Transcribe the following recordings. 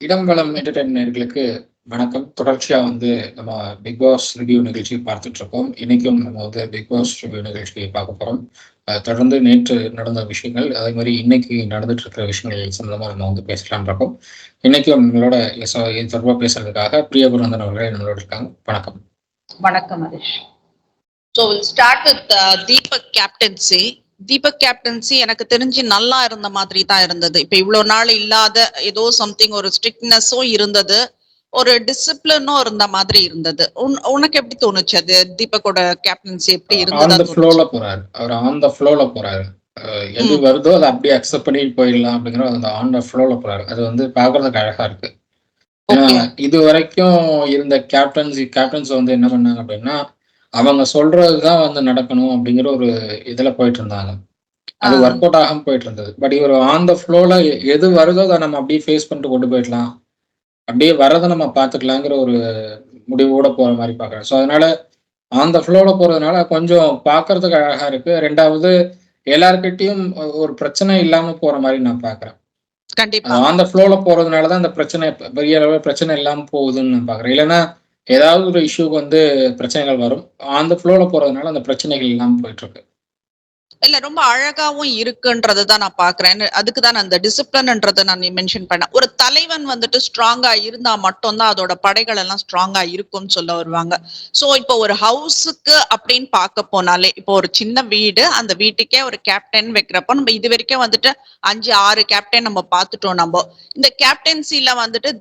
இடம்பலம் என்டர்டைன்மெண்ட்களுக்கு வணக்கம். தொடர்ச்சியா நம்ம பிக் பாஸ் ரிவ்யூ நிகழ்ச்சி பார்த்துட்டு இருக்கோம். இன்னைக்கும் நம்ம பிக் பாஸ் ரிவ்யூ நிகழ்ச்சியை பார்க்க போறோம். தொடர்ந்து நேற்று நடந்த விஷயங்கள், அதே மாதிரி இன்னைக்கு நடந்துட்டு இருக்கிற விஷயங்கள் சம்பந்தமா நம்ம பேசலாம் இருக்கோம். இன்னைக்கும் நம்மளோட இது தொடர்பாக பேசுறதுக்காக பிரியபுரந்தன் அவர்களே நம்மளோட இருக்காங்க. வணக்கம். வணக்கம் Harish. So we'll start with Deepak captaincy. Deepak captaincy எனக்கு தெரிஞ்சு நல்லா இருந்த மாதிரி தான் இருந்தது. இப்ப இவ்வளவு நாள் இல்லாத ஏதோ சம்திங் ஒரு ஸ்ட்ரிக்ட்னஸும் இருந்தது, ஒரு டிசிப்ளினும் இருந்த மாதிரி இருந்தது. உனக்கு எப்படி தோணுச்சு அது? தீபக்கோட கேப்டன்சி எப்படி இருந்ததா போறாரு? அவர் ஆன் த ஃப்ளோல போறாரு. எது வருதோ அதை அப்படியே அக்செப்ட் பண்ணிட்டு போயிடலாம் அப்படிங்கிற அந்த ஆன் த ஃப்ளோல போறாரு. அது பாக்குறதுக்கு அழகா இருக்கு. இது வரைக்கும் இருந்த கேப்டன்ஸ் என்ன பண்ணாங்க அப்படின்னா, அவங்க சொல்றதுதான் நடக்கணும் அப்படிங்கிற ஒரு இதுல போயிட்டு இருந்தாங்க. அது ஒர்க் அவுட் ஆகாம போயிட்டு இருந்தது. பட் இவர் ஆன் த ஃப்ளோல எது வருதோ அதை நம்ம அப்படியே ஃபேஸ் பண்ணிட்டு கொண்டு போயிடலாம், அப்படியே வரதை நம்ம பார்த்துக்கலாங்கிற ஒரு முடிவோட போற மாதிரி பாக்குறேன். ஸோ அதனால ஆன் த ஃப்ளோல போறதுனால கொஞ்சம் பார்க்கறதுக்கு அழகா இருக்கு. ரெண்டாவது, எல்லார்கிட்டயும் ஒரு பிரச்சனை இல்லாம போற மாதிரி நான் பாக்குறேன். ஆன் த ஃப்ளோல போறதுனாலதான் அந்த பிரச்சனை பெரிய அளவில் பிரச்சனை இல்லாம போகுதுன்னு நான் பாக்குறேன். இல்லைன்னா ஏதாவது ஒரு இஷ்யூக்கு பிரச்சனைகள் வரும். ஆன் த ஃப்ளோல போறதுனால அந்த பிரச்சனைகள் இல்லாம போயிட்டு இருக்கு. இல்ல, ரொம்ப அழகாவும் இருக்குன்றதுதான் நான் பாக்குறேன். அதுக்குதான் அந்த டிசிப்ளின்ன்றதை நான் மென்ஷன் பண்ணேன். ஒரு தலைவன் ஸ்ட்ராங்கா இருந்தா மட்டும்தான் அதோட படைகள் எல்லாம் ஸ்ட்ராங்கா இருக்கும்னு சொல்ல வருவாங்க. சோ இப்போ ஒரு ஹவுஸுக்கு அப்படின்னு பார்க்க போனாலே, இப்போ ஒரு சின்ன வீடு, அந்த வீட்டுக்கே ஒரு கேப்டன் வைக்கிறப்போ நம்ம இது வரைக்கும் 5-6 கேப்டன் நம்ம பார்த்துட்டோம். நம்ம இந்த கேப்டன்சில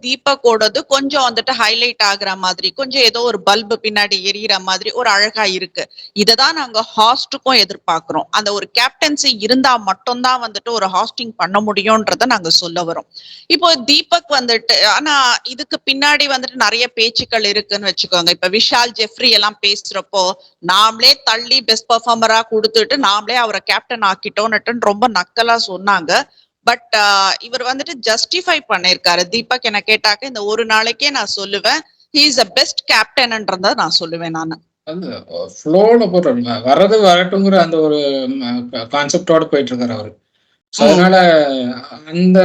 தீபக்கோடது கொஞ்சம் ஹைலைட் ஆகுற மாதிரி, கொஞ்சம் ஏதோ ஒரு பல்பு பின்னாடி எரியற மாதிரி ஒரு அழகா இருக்கு. இததான் நாங்க ஹாஸ்டுக்கும் எதிர்பார்க்கிறோம். அந்த ஒரு கேப்டன்சி இருந்தா மட்டும்தான் ஒரு ஹாஸ்டிங் பண்ண முடியும்ன்றத நாங்க சொல்ல வரோம். இப்போ தீபக் ஆனா இதுக்கு பின்னாடி நிறைய பேச்சுக்கள் இருக்குன்னு வச்சுக்கோங்க. இப்ப விஷால் ஜெஃப்ரி எல்லாம் பேசுறப்போ நாமளே தள்ளி பெஸ்ட் பெர்ஃபார்மரா கொடுத்துட்டு நாமளே அவரை கேப்டன் ஆக்கிட்டோம்னு ரொம்ப நக்கலா சொன்னாங்க. பட் இவர் ஜஸ்டிஃபை பண்ணிருக்காரு. தீபக் என்ன கேட்டாக்க இந்த ஒரு நாளைக்கே நான் சொல்லுவேன், ஹி இஸ் த பெஸ்ட் கேப்டன்ன்றத நான் சொல்லுவேன். நானு ஃப்ளோல போட்டு வர்றது வரட்டுங்கிற அந்த ஒரு கான்செப்டோட போயிட்டு இருக்காரு அவரு. அதனால அந்த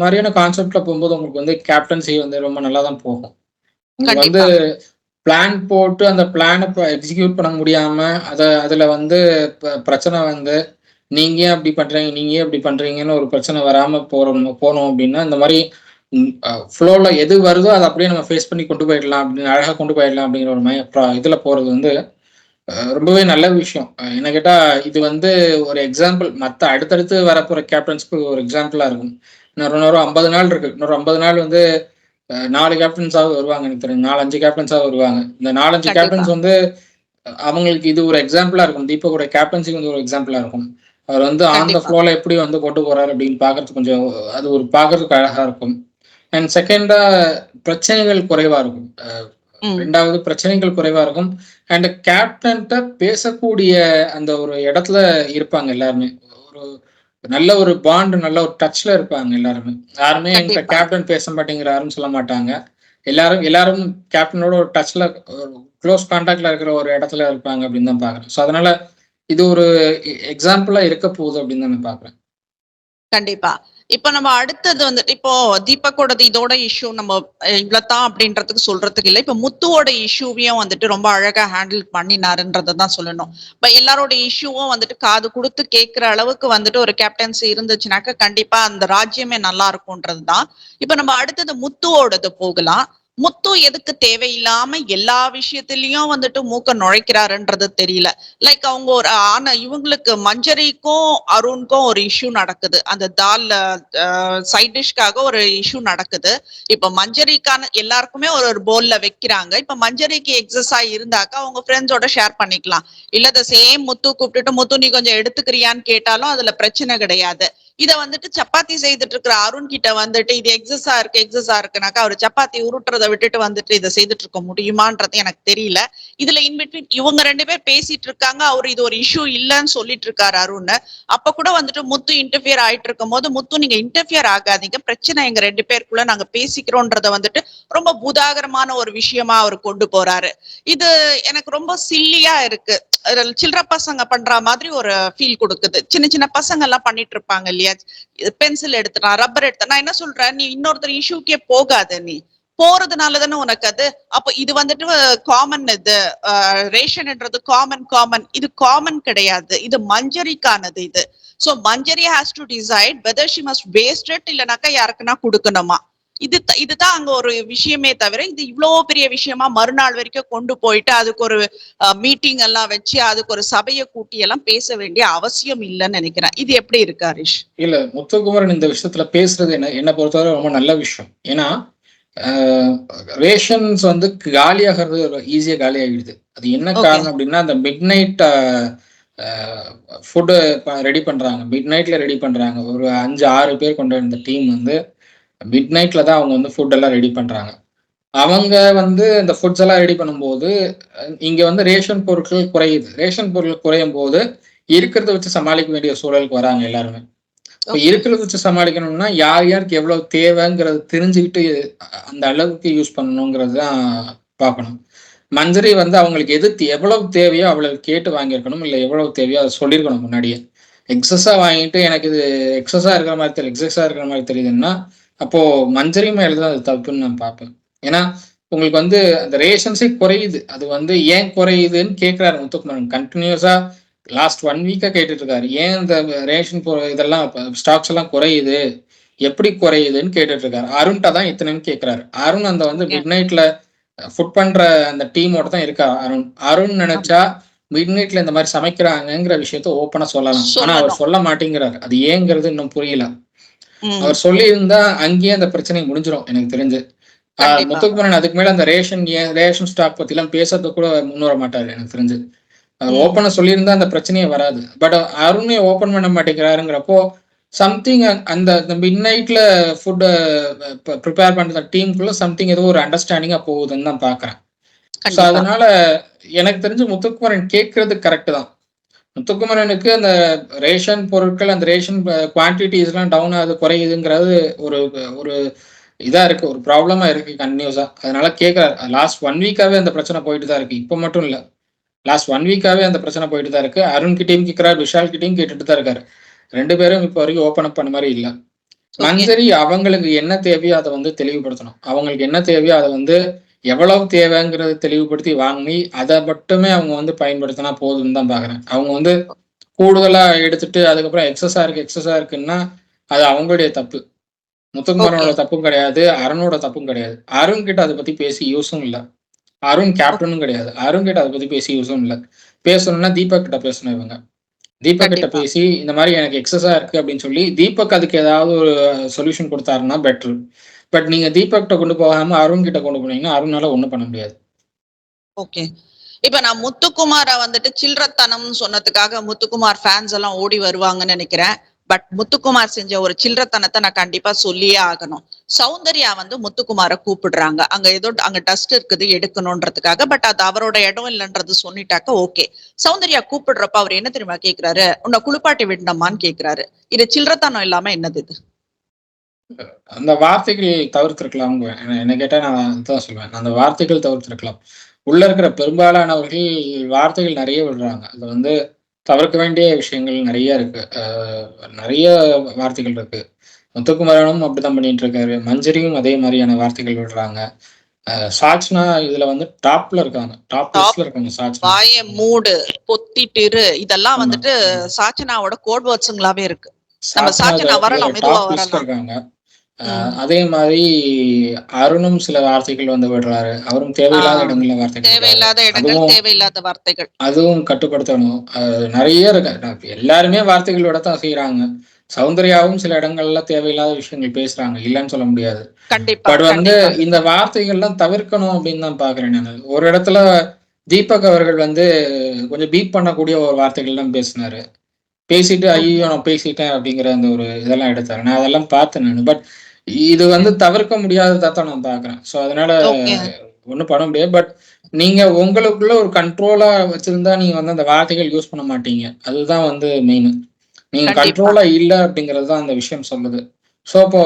மாதிரியான கான்செப்ட்ல போகும்போது உங்களுக்கு கேப்டன்சி ரொம்ப நல்லா தான் போகும். உங்களுக்கு பிளான் போட்டு அந்த பிளானை எக்ஸிக்யூட் பண்ண முடியாம அதுல பிரச்சனை நீங்க ஏன் அப்படி பண்றீங்க, நீங்க ஏன் அப்படி பண்றீங்கன்னு ஒரு பிரச்சனை வராம போனோம் அப்படின்னா, இந்த மாதிரி ஃப்ளோல எது வருதோ அதை அப்படியே நம்ம ஃபேஸ் பண்ணி கொண்டு போயிடலாம், அப்படின்னு அழகா கொண்டு போயிடலாம் அப்படிங்கிற ஒரு இதுல போறது ரொம்பவே நல்ல விஷயம். என்ன கேட்டா இது ஒரு எக்ஸாம்பிள் மற்ற அடுத்தடுத்து வரப்போற கேப்டன்ஸ்க்கு ஒரு எக்ஸாம்பிளா இருக்கும். இன்னொரு 50 நாள் இருக்கு. இன்னொரு 50 நாள் 4 கேப்டன்ஸாவது வருவாங்க. எனக்கு தெரியும் 4-5 கேப்டன்ஸாவது வருவாங்க. இந்த 4-5 கேப்டன்ஸ் அவங்களுக்கு இது ஒரு எக்ஸாம்பிளா இருக்கும். தீபக்கோட கேப்டன்சிக்கு ஒரு எக்ஸாம்பிளா இருக்கும். அவர் ஆன் த ஃப்ளோல எப்படி கொண்டு போறாரு அப்படின்னு பாக்குறதுக்கு கொஞ்சம் அது ஒரு பாக்குறதுக்கு அழகா இருக்கும். அண்ட் செகண்டா பிரச்சனைகள் குறைவா இருக்கும். ரெண்டாவது பிரச்சனைகள் குறைவா இருக்கும். அண்ட் கேப்டன்ட்ட பேசக்கூடிய அந்த ஒரு இடத்துல இருப்பாங்க எல்லாருமே. ஒரு நல்ல ஒரு பாண்ட், நல்ல ஒரு டச்ல இருப்பாங்க எல்லாருமே. யாருமே என்கிட்ட கேப்டன் பேச மாட்டேங்கிறாருன்னு சொல்ல மாட்டாங்க. எல்லாரும் கேப்டனோட ஒரு டச்ல, க்ளோஸ் கான்டாக்ட்ல இருக்கிற ஒரு இடத்துல இருப்பாங்க அப்படின்னு தான் பாக்குறேன். ஸோ அதனால இது ஒரு எக்ஸாம்பிளா இருக்க போகுது அப்படின்னு தான் நான் பாக்குறேன். கண்டிப்பா. இப்ப நம்ம அடுத்தது இப்போ தீபக்கோடது இதோட இஷ்யூ நம்ம இவ்வளவுதான் அப்படின்றதுக்கு சொல்றதுக்கு இல்லை. இப்ப முத்துவோட இஷ்யூவையும் ரொம்ப அழகா ஹேண்டில் பண்ணினாருன்றதான் சொல்லணும். இப்ப எல்லாரோட இஷ்யூவும் காது கொடுத்து கேட்கிற அளவுக்கு ஒரு கேப்டன்சி இருந்துச்சுனாக்க கண்டிப்பா அந்த ராஜ்யமே நல்லா இருக்கும்ன்றதுதான். இப்ப நம்ம அடுத்தது முத்துவோடது போகலாம். முத்து எதுக்கு தேவையில்லாம எல்லா விஷயத்திலயும் மூக்க நுழைக்கிறாருன்றது தெரியல. லைக் அவங்க ஒரு இவங்களுக்கு மஞ்சரிக்கும் அருணுக்கும் ஒரு இஷ்யூ நடக்குது. அந்த தால் சைட் டிஷ்காக ஒரு இஷ்யூ நடக்குது. இப்ப மஞ்சரிக்கான எல்லாருக்குமே ஒரு போல்ல வைக்கிறாங்க. இப்ப மஞ்சரிக்கு எக்ஸஸா இருந்தாக்க அவங்க ஃப்ரெண்ட்ஸோட ஷேர் பண்ணிக்கலாம். இல்ல சேம் முத்து கூப்பிட்டுட்டு முத்து நீ கொஞ்சம் எடுத்துக்கிறியான்னு கேட்டாலும் அதுல பிரச்சனை கிடையாது. இத சப்பாத்தி செய்துட்டு இருக்கிற அருண் கிட்ட இது எக்ஸஸா இருக்குனாக்கா அவர் சப்பாத்தி உருட்டுறதை விட்டுட்டு இதை செய்துட்டு இருக்க முடியுமான்றது எனக்கு தெரியல. இதுல இன்பிட்வீன் இவங்க 2 பேர் பேசிட்டு இருக்காங்க. அவர் இது ஒரு இஷ்யூ இல்லன்னு சொல்லிட்டு இருக்காரு அருண். அப்ப கூட முத்து இன்டர்ஃபியர் ஆயிட்டு இருக்கும் போது முத்து நீங்க இன்டர்ஃபியர் ஆகாதீங்க, பிரச்சனை எங்க 2 பேருக்குள்ள நாங்க பேசிக்கிறோன்றத ரொம்ப பூதாகரமான ஒரு விஷயமா அவர் கொண்டு போறாரு. இது எனக்கு ரொம்ப சில்லியா இருக்கு. சில்லற பசங்க பண்ற மாதிரி ஒரு ஃபீல் கொடுக்குது. சின்ன சின்ன பசங்க எல்லாம் பண்ணிட்டு இருப்பாங்க இல்லையா, பென்சில் எடுத்துட்டான், ரப்பர் எடுத்த, நான் என்ன சொல்றேன், நீ இன்னொருத்தர் இஷ்யூக்கே போகாத, நீ போறதுனால தானே உனக்கு அது. அப்போ இது வந்துட்டு காமன், இது ரேஷன்ன்றது காமன், இது காமன் கிடையாது, இது மஞ்சரிக்கானது இது. So Manjari has to decide whether she must waste it இல்லனாக்கா யாருக்குன்னா கொடுக்கணுமா. இதுதான் அங்க ஒரு விஷயமே தவிர, இது இவ்வளவு பெரிய விஷயமா மறுநாள் வரைக்கும் கொண்டு போயிட்டு அதுக்கு ஒரு மீட்டிங் எல்லாம் வச்சு அதுக்கு ஒரு சபையை கூட்டி எல்லாம் பேச வேண்டிய அவசியம் இல்லைன்னு நினைக்கிறேன். இது எப்படி இருக்கு ஹரிஷ்? இல்ல, முத்துக்குமரன் இந்த விஷயத்துல பேசுறது என்ன பொறுத்தவரை ரொம்ப நல்ல விஷயம். ஏன்னா ரேஷன்ஸ் வந்து காலியாகிறது ஈஸியா காலி ஆகிடுது. அது என்ன காரணம் அப்படின்னா, அந்த மிட் நைட் ஃபுட்டு ரெடி பண்றாங்க, மிட் நைட்ல ரெடி பண்றாங்க. ஒரு 5-6 பேர் கொண்ட இந்த டீம் வந்து மிட் நைட்ல தான் அவங்க வந்து ஃபுட் எல்லாம் ரெடி பண்றாங்க. அவங்க வந்து இந்த ஃபுட்ஸ் எல்லாம் ரெடி பண்ணும்போது இங்க வந்து ரேஷன் பொருட்கள் குறையுது. ரேஷன் பொருட்கள் குறையும் போது இருக்கிறத வச்சு சமாளிக்க வேண்டிய சூழலுக்கு வராங்க எல்லாருமே. இப்ப இருக்கிறத வச்சு சமாளிக்கணும்னா யார் யாருக்கு எவ்வளவு தேவைங்கிறது தெரிஞ்சுக்கிட்டு அந்த அளவுக்கு யூஸ் பண்ணணுங்கிறது தான் பார்க்கணும். மஞ்சரி வந்து அவங்களுக்கு எவ்வளவு தேவையோ அவ்வளவு கேட்டு வாங்கியிருக்கணும், இல்லை எவ்வளவு தேவையோ அதை சொல்லியிருக்கணும் முன்னாடியே. எக்ஸஸா வாங்கிட்டு எனக்கு இது எக்ஸஸா இருக்கிற மாதிரி தெரியுதுன்னா அப்போ மஞ்சரி மேல தான் அது தப்புன்னு நான் பார்ப்பேன். ஏன்னா உங்களுக்கு வந்து அந்த ரேஷன்ஸே குறையுது. அது வந்து ஏன் குறையுதுன்னு கேட்கிறாரு முத்துக்குமரன். கண்டினியூஸா லாஸ்ட் 1 வீக்கா கேட்டுட்டு இருக்காரு, ஏன் இந்த ரேஷன் இதெல்லாம் ஸ்டாக்ஸ் எல்லாம் குறையுது, எப்படி குறையுதுன்னு கேட்டுட்டு இருக்காரு. அருண்கிட்ட தான் இத்தனைன்னு கேட்கிறாரு. அருண் அந்த வந்து மிட் நைட்ல ஃபுட் பண்ற அந்த டீமோட தான் இருக்காரு அருண் நினைச்சா மிட் நைட்ல இந்த மாதிரி சமைக்கிறாங்கிற விஷயத்த ஓப்பனா சொல்லலாம். ஆனா அவர் சொல்ல மாட்டேங்கிறாரு. அது ஏங்கிறது இன்னும் புரியல. அவர் சொல்லி இருந்தா அங்கேயே அந்த பிரச்சனை முடிஞ்சிடும் எனக்கு தெரிஞ்சு. முத்துக்குமரன் அதுக்கு மேல அந்த ரேஷன் ஸ்டாக் பத்தி எல்லாம் பேசுறது கூட முன் வர மாட்டாரு எனக்கு தெரிஞ்சு. ஓப்பனா சொல்லியிருந்தா அந்த பிரச்சனையே வராது. பட் அருணே ஓப்பன் பண்ண மாட்டேங்கிறாருங்கிறப்போ சம்திங் அந்த மிட் நைட்ல ஃபுட் ப்ரிப்பேர் பண்ற டீமுக்குள்ள சம்திங் ஏதோ ஒரு அண்டர்ஸ்டாண்டிங்கா போகுதுன்னு தான் பாக்குறேன். ஸோ அதனால எனக்கு தெரிஞ்சு முத்துக்குமரன் கேட்கறது கரெக்ட் தான். முத்துக்குமரனுக்கு அந்த ரேஷன் பொருட்கள், அந்த ரேஷன் குவான்டிட்டிஸ் எல்லாம் டவுன் ஆகுது, குறையுதுங்கிறது ஒரு ஒரு இதா இருக்கு, ஒரு ப்ராப்ளமா இருக்கு கண்டினியூஸா. அதனால கேட்கிறாரு. லாஸ்ட் 1 வீக்காவே அந்த பிரச்சனை போயிட்டு தான் இருக்கு. இப்போ மட்டும் இல்ல, லாஸ்ட் 1 வீக்காவே அந்த பிரச்சனை போயிட்டு தான் இருக்கு. அருண் கிட்டையும் கேட்கிறாரு, விஷால் கிட்டையும் கேட்டுட்டு தான் இருக்காரு. 2 பேரும் இப்போ வரைக்கும் ஓப்பன் அப் பண்ண மாதிரி இல்ல. மஞ்சரி அவங்களுக்கு என்ன தேவையோ அதை வந்து தெளிவுபடுத்தணும். அவங்களுக்கு என்ன தேவையோ அதை வந்து எவ்வளவு தேவைங்கிறத தெளிவுபடுத்தி வாங்கி அதை மட்டுமே அவங்க வந்து பயன்படுத்தினா போதும்னு தான் பாக்குறேன். அவங்க வந்து கூடுதலா எடுத்துட்டு அதுக்கப்புறம் எக்ஸஸா இருக்குன்னா அது அவங்களுடைய தப்பு. முத்துக்குமரனோட தப்பும் கிடையாது, அருணோட தப்பும் கிடையாது. அருண் கிட்ட அதை பத்தி பேசி யூஸும் இல்லை. அருண் கேப்டனும் கிடையாது. அருண் கிட்ட அதை பத்தி பேசி யூஸும் இல்லை. பேசணும்னா தீபக் கிட்ட பேசணும். இவங்க தீபக் கிட்ட பேசி இந்த மாதிரி எனக்கு எக்ஸஸா இருக்கு அப்படின்னு சொல்லி தீபக் அதுக்கு ஏதாவது ஒரு சொல்யூஷன் கொடுத்தாருன்னா பெட்ரு. பட் நீங்க தீபக் கிட்ட கொண்டு போகாம அருண் கிட்ட கொண்டு போனீங்கன்னா அருணால ஒண்ணும் பண்ண முடியாது. ஓகே, இப்ப நான் முத்துக்குமார வந்துட்டு சில்லறத்தனம்னு சொன்னதுக்காக முத்துக்குமார் ஃபேன்ஸ் எல்லாம் ஓடி வருவாங்கன்னு நினைக்கிறேன். பட் முத்துக்குமார் செஞ்ச ஒரு சில்லறத்தனத்தை நான் கண்டிப்பா சொல்லியே ஆகணும். சௌந்தர்யா வந்து முத்துக்குமார கூப்பிடுறாங்க, அங்க ஏதோ அங்க டஸ்ட் இருக்குது எடுக்கணும்ன்றதுக்காக. பட் அது அவரோட இடம் இல்லைன்றது சொல்லிட்டாக்க ஓகே. சௌந்தர்யா கூப்பிடுறப்ப அவர் என்ன தெரியுமா கேக்குறாரு, உன்னை குளிப்பாட்டி விடணுமான்னு கேக்குறாரு. இது சில்லறத்தனம் இல்லாம என்னது இது? அந்த வார்த்தைகள் தவிர்த்திருக்கலாம். என்ன கேட்டா நான் தான் சொல்லுவேன், அந்த வார்த்தைகள் தவிர்த்திருக்கலாம். உள்ள இருக்கிற பெரும்பாலானவர்கள் வார்த்தைகள் நிறைய விடுறாங்க. அது வந்து தவிர்க்க வேண்டிய விஷயங்கள் நிறைய இருக்கு. நிறைய வார்த்தைகள் இருக்கு. முத்துக்குமரனும் அப்படிதான் பண்ணிட்டு இருக்காரு. மஞ்சரியும் அதே மாதிரியான வார்த்தைகள் விடுறாங்க. சாட்சினா இதுல வந்து டாப்ல இருக்காங்க, டாப் லிஸ்ட்ல இருக்காங்க. சாட்சினா வாயை மூடு, பொத்திட்டு இதெல்லாம் வந்துட்டு சாச்சனாவோட கோட் வேர்ட்ஸ்ங்களாவே இருக்கு. நம்ம சாச்சனா வரலாம், மெதுவா இருக்காங்க. அதே மாதிரி அருணும் சில வார்த்தைகள் வந்து விடுறாரு. அவரும் தேவையில்லாத இடங்கள்ல வார்த்தைகள், அதுவும் கட்டுப்படுத்தணும். நிறைய இருக்கு. எல்லாருமே வார்த்தைகள் விடத்தான் செய்யறாங்க. சௌந்தர்யாவும் சில இடங்கள்ல தேவையில்லாத விஷயங்கள் பேசுறாங்க, இல்லைன்னு சொல்ல முடியாது. பட் வந்து இந்த வார்த்தைகள்லாம் தவிர்க்கணும் அப்படின்னு தான் பாக்குறேன் நான். ஒரு இடத்துல தீபக் அவர்கள் வந்து கொஞ்சம் பீட் பண்ணக்கூடிய ஒரு வார்த்தைகள் எல்லாம் பேசினாரு. பேசிட்டு ஐயோ நான் பேசிட்டேன் அப்படிங்கிற அந்த ஒரு இதெல்லாம் எடுத்தாரு. நான் அதெல்லாம் பார்த்தேன் நான். பட் இது வந்து தவிர்க்க முடியாததான் நான் பாக்குறேன். ஸோ அதனால ஒன்றும் பண்ண முடியாது. பட் நீங்க உங்களுக்குள்ள ஒரு கண்ட்ரோலா வச்சிருந்தா நீங்க வந்து அந்த வார்த்தைகள் யூஸ் பண்ண மாட்டீங்க. அதுதான் வந்து மெயின். நீங்க கண்ட்ரோலா இல்லை அப்படிங்கிறது தான் அந்த விஷயம் சொல்லுது. ஸோ இப்போ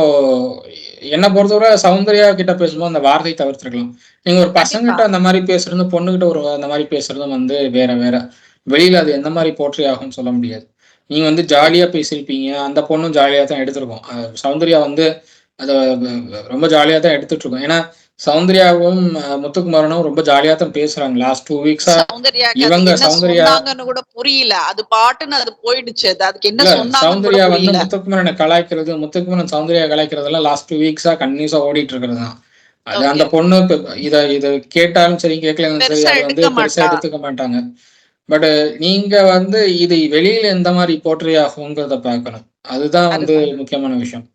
என்னை பொறுத்தவரை சௌந்தர்யா கிட்ட பேசும்போது அந்த வார்த்தையை தவிர்த்திருக்கலாம். நீங்க ஒரு பசங்கிட்ட அந்த மாதிரி பேசுறதும் பொண்ணுகிட்ட ஒரு அந்த மாதிரி பேசுறதும் வந்து வேற வேற. வெளியில அது எந்த மாதிரி போர்ட்ரே ஆகும்னு சொல்ல முடியாது. நீங்க வந்து ஜாலியா பேசியிருப்பீங்க, அந்த பொண்ணும் ஜாலியா தான் எடுத்திருக்கும். சௌந்தர்யா வந்து அத ரொம்ப ஜாலியா தான் எடுத்துட்டு இருக்கோம். ஏன்னா சௌந்தர்யாவும் முத்துக்குமாரனும் ரொம்ப ஜாலியா தான் பேசுறாங்க. லாஸ்ட் 2 வீக்ஸா சௌந்தர்யாக்கு அது இவங்க என்ன சௌந்தர்யா சொன்னாங்கன்னு கூட புரியல. அது பாட்டுன்னு அது போயிடுச்சு. அதுக்கு என்ன இல்ல சொன்னாங்கன்னு கூட சௌந்தர்யா வந்து புரியல. முத்துக்குமரனை கலாய்க்கிறது, முத்துக்குமரன் சௌந்தர்யா கலாய்க்கிறதெல்லாம் லாஸ்ட் 2 வீக்ஸா கன்டினியூஸா ஓடிட்டு இருக்கிறது தான். அது ஓகே. அந்த பொண்ணு இத கேட்டாலும் சரி, கேட்கலனாலும் சரி, பெருசா அது வந்து எடுக்க பெருசா மாட்டா. எடுத்துக்க மாட்டாங்க. பட் நீங்க வந்து இது வெளியில எந்த மாதிரி போர்ட்ரே ஆகுங்கிறத பார்க்கணும். அதுதான் வந்து அதுதான். முக்கியமான விஷயம்.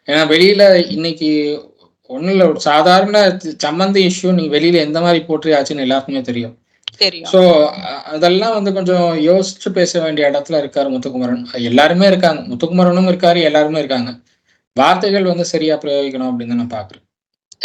ஏன்னா வெளியில இன்னைக்கு ஒண்ணும் இல்ல, ஒரு சாதாரண சம்மந்தி இஷ்யூ நீங்க வெளியில எந்த மாதிரி போர்ட்ரே ஆச்சுன்னு எல்லாருக்குமே தெரியும். தெரியும். ஸோ அதெல்லாம் வந்து கொஞ்சம் யோசிச்சு பேச வேண்டிய இடத்துல இருக்காரு முத்துக்குமரன். எல்லாருமே இருக்காங்க. முத்துக்குமரனும் இருக்காரு, எல்லாருமே இருக்காங்க. வார்த்தைகள் வந்து சரியா பிரயோகிக்கணும் அப்படின்னு தான் நான் பார்க்குறேன்.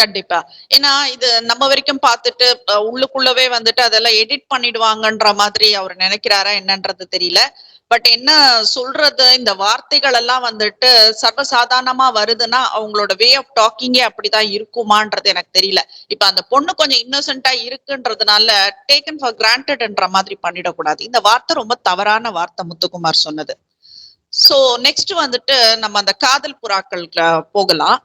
கண்டிப்பா. ஏன்னா இது நம்ம வரைக்கும் பார்த்துட்டு உள்ளுக்குள்ளவே வந்துட்டு அதெல்லாம் எடிட் பண்ணிடுவாங்கன்ற மாதிரி அவர் நினைக்கிறாரா என்னன்றது தெரியல. பட் என்ன சொல்றது, இந்த வார்த்தைகள் எல்லாம் வந்துட்டு சர்வசாதாரணமா வருதுன்னா அவங்களோட வே ஆஃப் டாக்கிங்கே அப்படிதான் இருக்குமான்றது எனக்கு தெரியல. இப்ப அந்த பொண்ணு கொஞ்சம் இன்னோசென்ட்டா இருக்குன்றதுனால டேக்கன் ஃபார் கிராண்டட்ன்ற மாதிரி பண்ணிடக்கூடாது. இந்த வார்த்தை ரொம்ப தவறான வார்த்தை முத்துக்குமார் சொன்னது. சோ நெக்ஸ்ட் வந்துட்டு நம்ம அந்த காதல் புறாக்களுக்கு போகலாம்.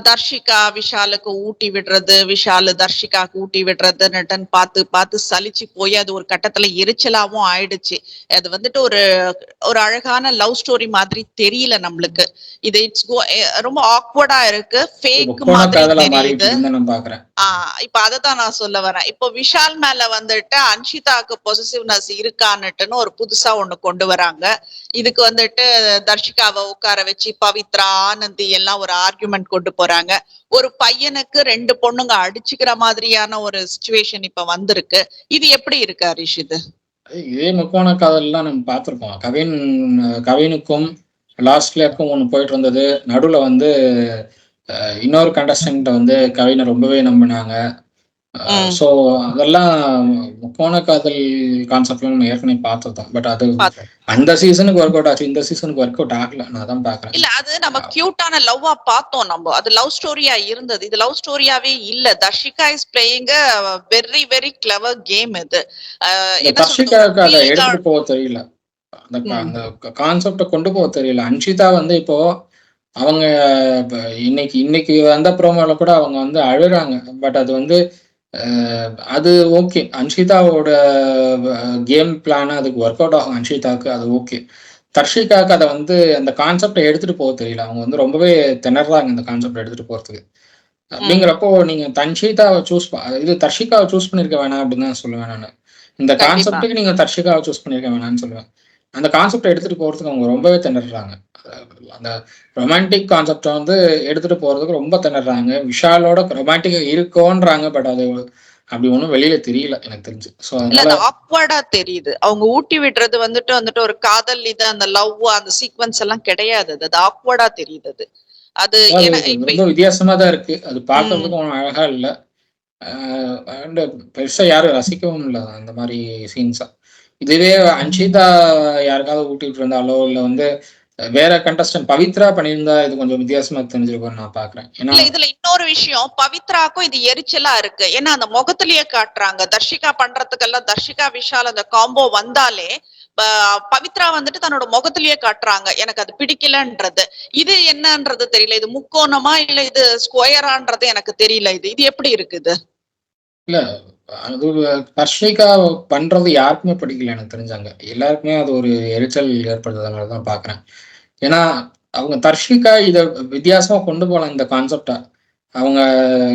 தர்ஷிகா விஷாலுக்கு ஊட்டி விடுறது, விஷாலு தர்ஷிகாக்கு ஊட்டி விடுறதுன்னுட்டுன்னு பார்த்து பார்த்து சலிச்சு போய் அது ஒரு கட்டத்துல எரிச்சலாவும் ஆயிடுச்சு. அது வந்துட்டு ஒரு ஒரு அழகான லவ் ஸ்டோரி மாதிரி தெரியல நம்மளுக்கு. இது ரொம்ப ஆக்வர்டா இருக்கு, ஃபேக் முக்கோண மாதிரி காதலா மாறிட்டு தெரியுது. இருக்குன்னு தான் நான் பார்க்குறேன். இப்ப அததான் நான் சொல்ல வரேன். இப்போ விஷால் மேல வந்துட்டு அன்ஷிதாக்கு பொசசிவ்னஸ் இருக்கான்னுட்டுன்னு ஒரு புதுசா ஒண்ணு கொண்டு வராங்க. இதுக்கு வந்துட்டு தர்ஷிகாவை உட்கார வச்சு பவித்ரா, ஆனந்தி எல்லாம் ஒரு ஆர்குமெண்ட் கொண்டு போறாங்க. ஒரு பையனுக்கு 2 பொண்ணுங்க அடிச்சுக்கிற மாதிரியான ஒரு சிச்சுவேஷன் இப்ப வந்திருக்கு. இது எப்படி இருக்கு ஹரிஷ் இது? இதே முக்கோண காதல்லாம் நம்ம பார்த்துருக்கோம். கவினுக்கும் லாஸ்ட்லக்கும் ஒண்ணு போயிட்டு இருந்தது. நடுவுல வந்து இன்னொரு கண்டஸ்டன்ட்ட வந்து கவினை ரொம்பவே நம்பினாங்க. ஸோ அதெல்லாம் முக்கோண காதல் கான்செப்ட்லாம் நம்ம ஏற்கனவே பார்த்ததுதான். பட் அது அந்த சீசனுக்கு ஒர்க் அவுட் ஆச்சு, இந்த சீசனுக்கு ஒர்க் அவுட் ஆகல. நான் தான் பார்க்குறேன். இல்ல அது நம்ம கியூட்டான லவ்வா பார்த்தோம் நம்ம. அது லவ் ஸ்டோரியா இருந்தது. இது லவ் ஸ்டோரியாவே இல்ல. Darshika is playing a very very clever game இது. என்ன சொல்றது, தர்ஷிகாவுக்கு அதை எடுத்துட்டு போக தெரியல. அந்த கான்செப்டை கொண்டு போக தெரியல. அன்ஷிதா வந்து இப்போ அவங்க இன்னைக்கு இன்னைக்கு வந்த ப்ரோமோல கூட அவங்க வந்து அழுறாங்க. பட் அது வந்து அது ஓகே. அன்ஷிதாவோட கேம் பிளான் அதுக்கு ஒர்க் அவுட் ஆகும். அன்ஷிதாவுக்கு அது ஓகே. தர்ஷிகாவுக்கு அதை வந்து அந்த கான்செப்டை எடுத்துட்டு போக தெரியல. அவங்க வந்து ரொம்பவே திணறாங்க இந்த கான்செப்ட் எடுத்துட்டு போறதுக்கு. அப்படிங்கிறப்போ நீங்க தன்ஷிதாவை இது தர்ஷிகாவை சூஸ் பண்ணிருக்க வேணாம் அப்படின்னு தான் சொல்லுவேன் நான். இந்த கான்செப்டுக்கு நீங்க தர்ஷிகாவை சூஸ் பண்ணிருக்க வேணாம்னு சொல்லுவேன். அந்த கான்செப்டை எடுத்துட்டு போறதுக்கு அவங்க ரொம்பவே திணறாங்க. அந்த ரொமான்டிக் கான்செப்டை வந்து எடுத்துட்டு போறதுக்கு ரொம்ப திணறாங்க. விஷாலோட ரொமான்டிக்கா இருக்கோன்றாங்க. பட் அது அப்படி ஒண்ணும் வெளியில தெரியல எனக்கு தெரிஞ்சு. சோ அதனால ஆக்வர்டா தெரியுது. அவங்க ஊட்டி விடுறது வந்துட்டு ஒரு காதல் இது, அந்த லவ் அந்த சீக்வென்ஸ் எல்லாம் கிடையாது. அது ஆக்வர்டா தெரியுது. அது ரொம்ப வித்தியாசமா தான் இருக்கு. அது பார்க்கறதுக்கும் ஒன்றும் அழகா இல்லை. அண்ட் பெருசா யாரும் ரசிக்கவும் இல்லை அந்த மாதிரி சீன்ஸா. இதுவே அன்ஷிதா யாருக்காவது ஊட்டிட்டு இருந்தாலோ இல்ல வந்து வேற கண்டஸ்டன்ட் பவித்ரா பண்ணியிருந்தா இது கொஞ்சம் வித்தியாசமா தெரிஞ்சிருக்கும்னு நான் பாக்குறேன். ஏன்னா இதுல இன்னொரு விஷயம், பவித்ராக்கும் இது எரிச்சலா இருக்கு. ஏன்னா அந்த முகத்திலேயே காட்டுறாங்க. தர்ஷிகா பண்றதுக்கெல்லாம் தர்ஷிகா விஷால் அந்த காம்போ வந்தாலே பவித்ரா வந்துட்டு தன்னோட முகத்திலேயே காட்டுறாங்க எனக்கு அது பிடிக்கலன்றது. இது என்னன்றது தெரியல. இது முக்கோணமா இல்ல இது ஸ்கொயரான்றது எனக்கு தெரியல. இது எப்படி இருக்குது? இல்ல அது தர்ஷிகா பண்றது யாருக்குமே பிடிக்கல எனக்கு தெரிஞ்சாங்க. எல்லாருக்குமே அது ஒரு எரிச்சல் ஏற்படுத்துற மாதிரி தான் பாக்குறேன். ஏன்னா அவங்க தர்ஷிகா இத வித்தியாசமா கொண்டு போகலாம் இந்த கான்செப்டா. அவங்க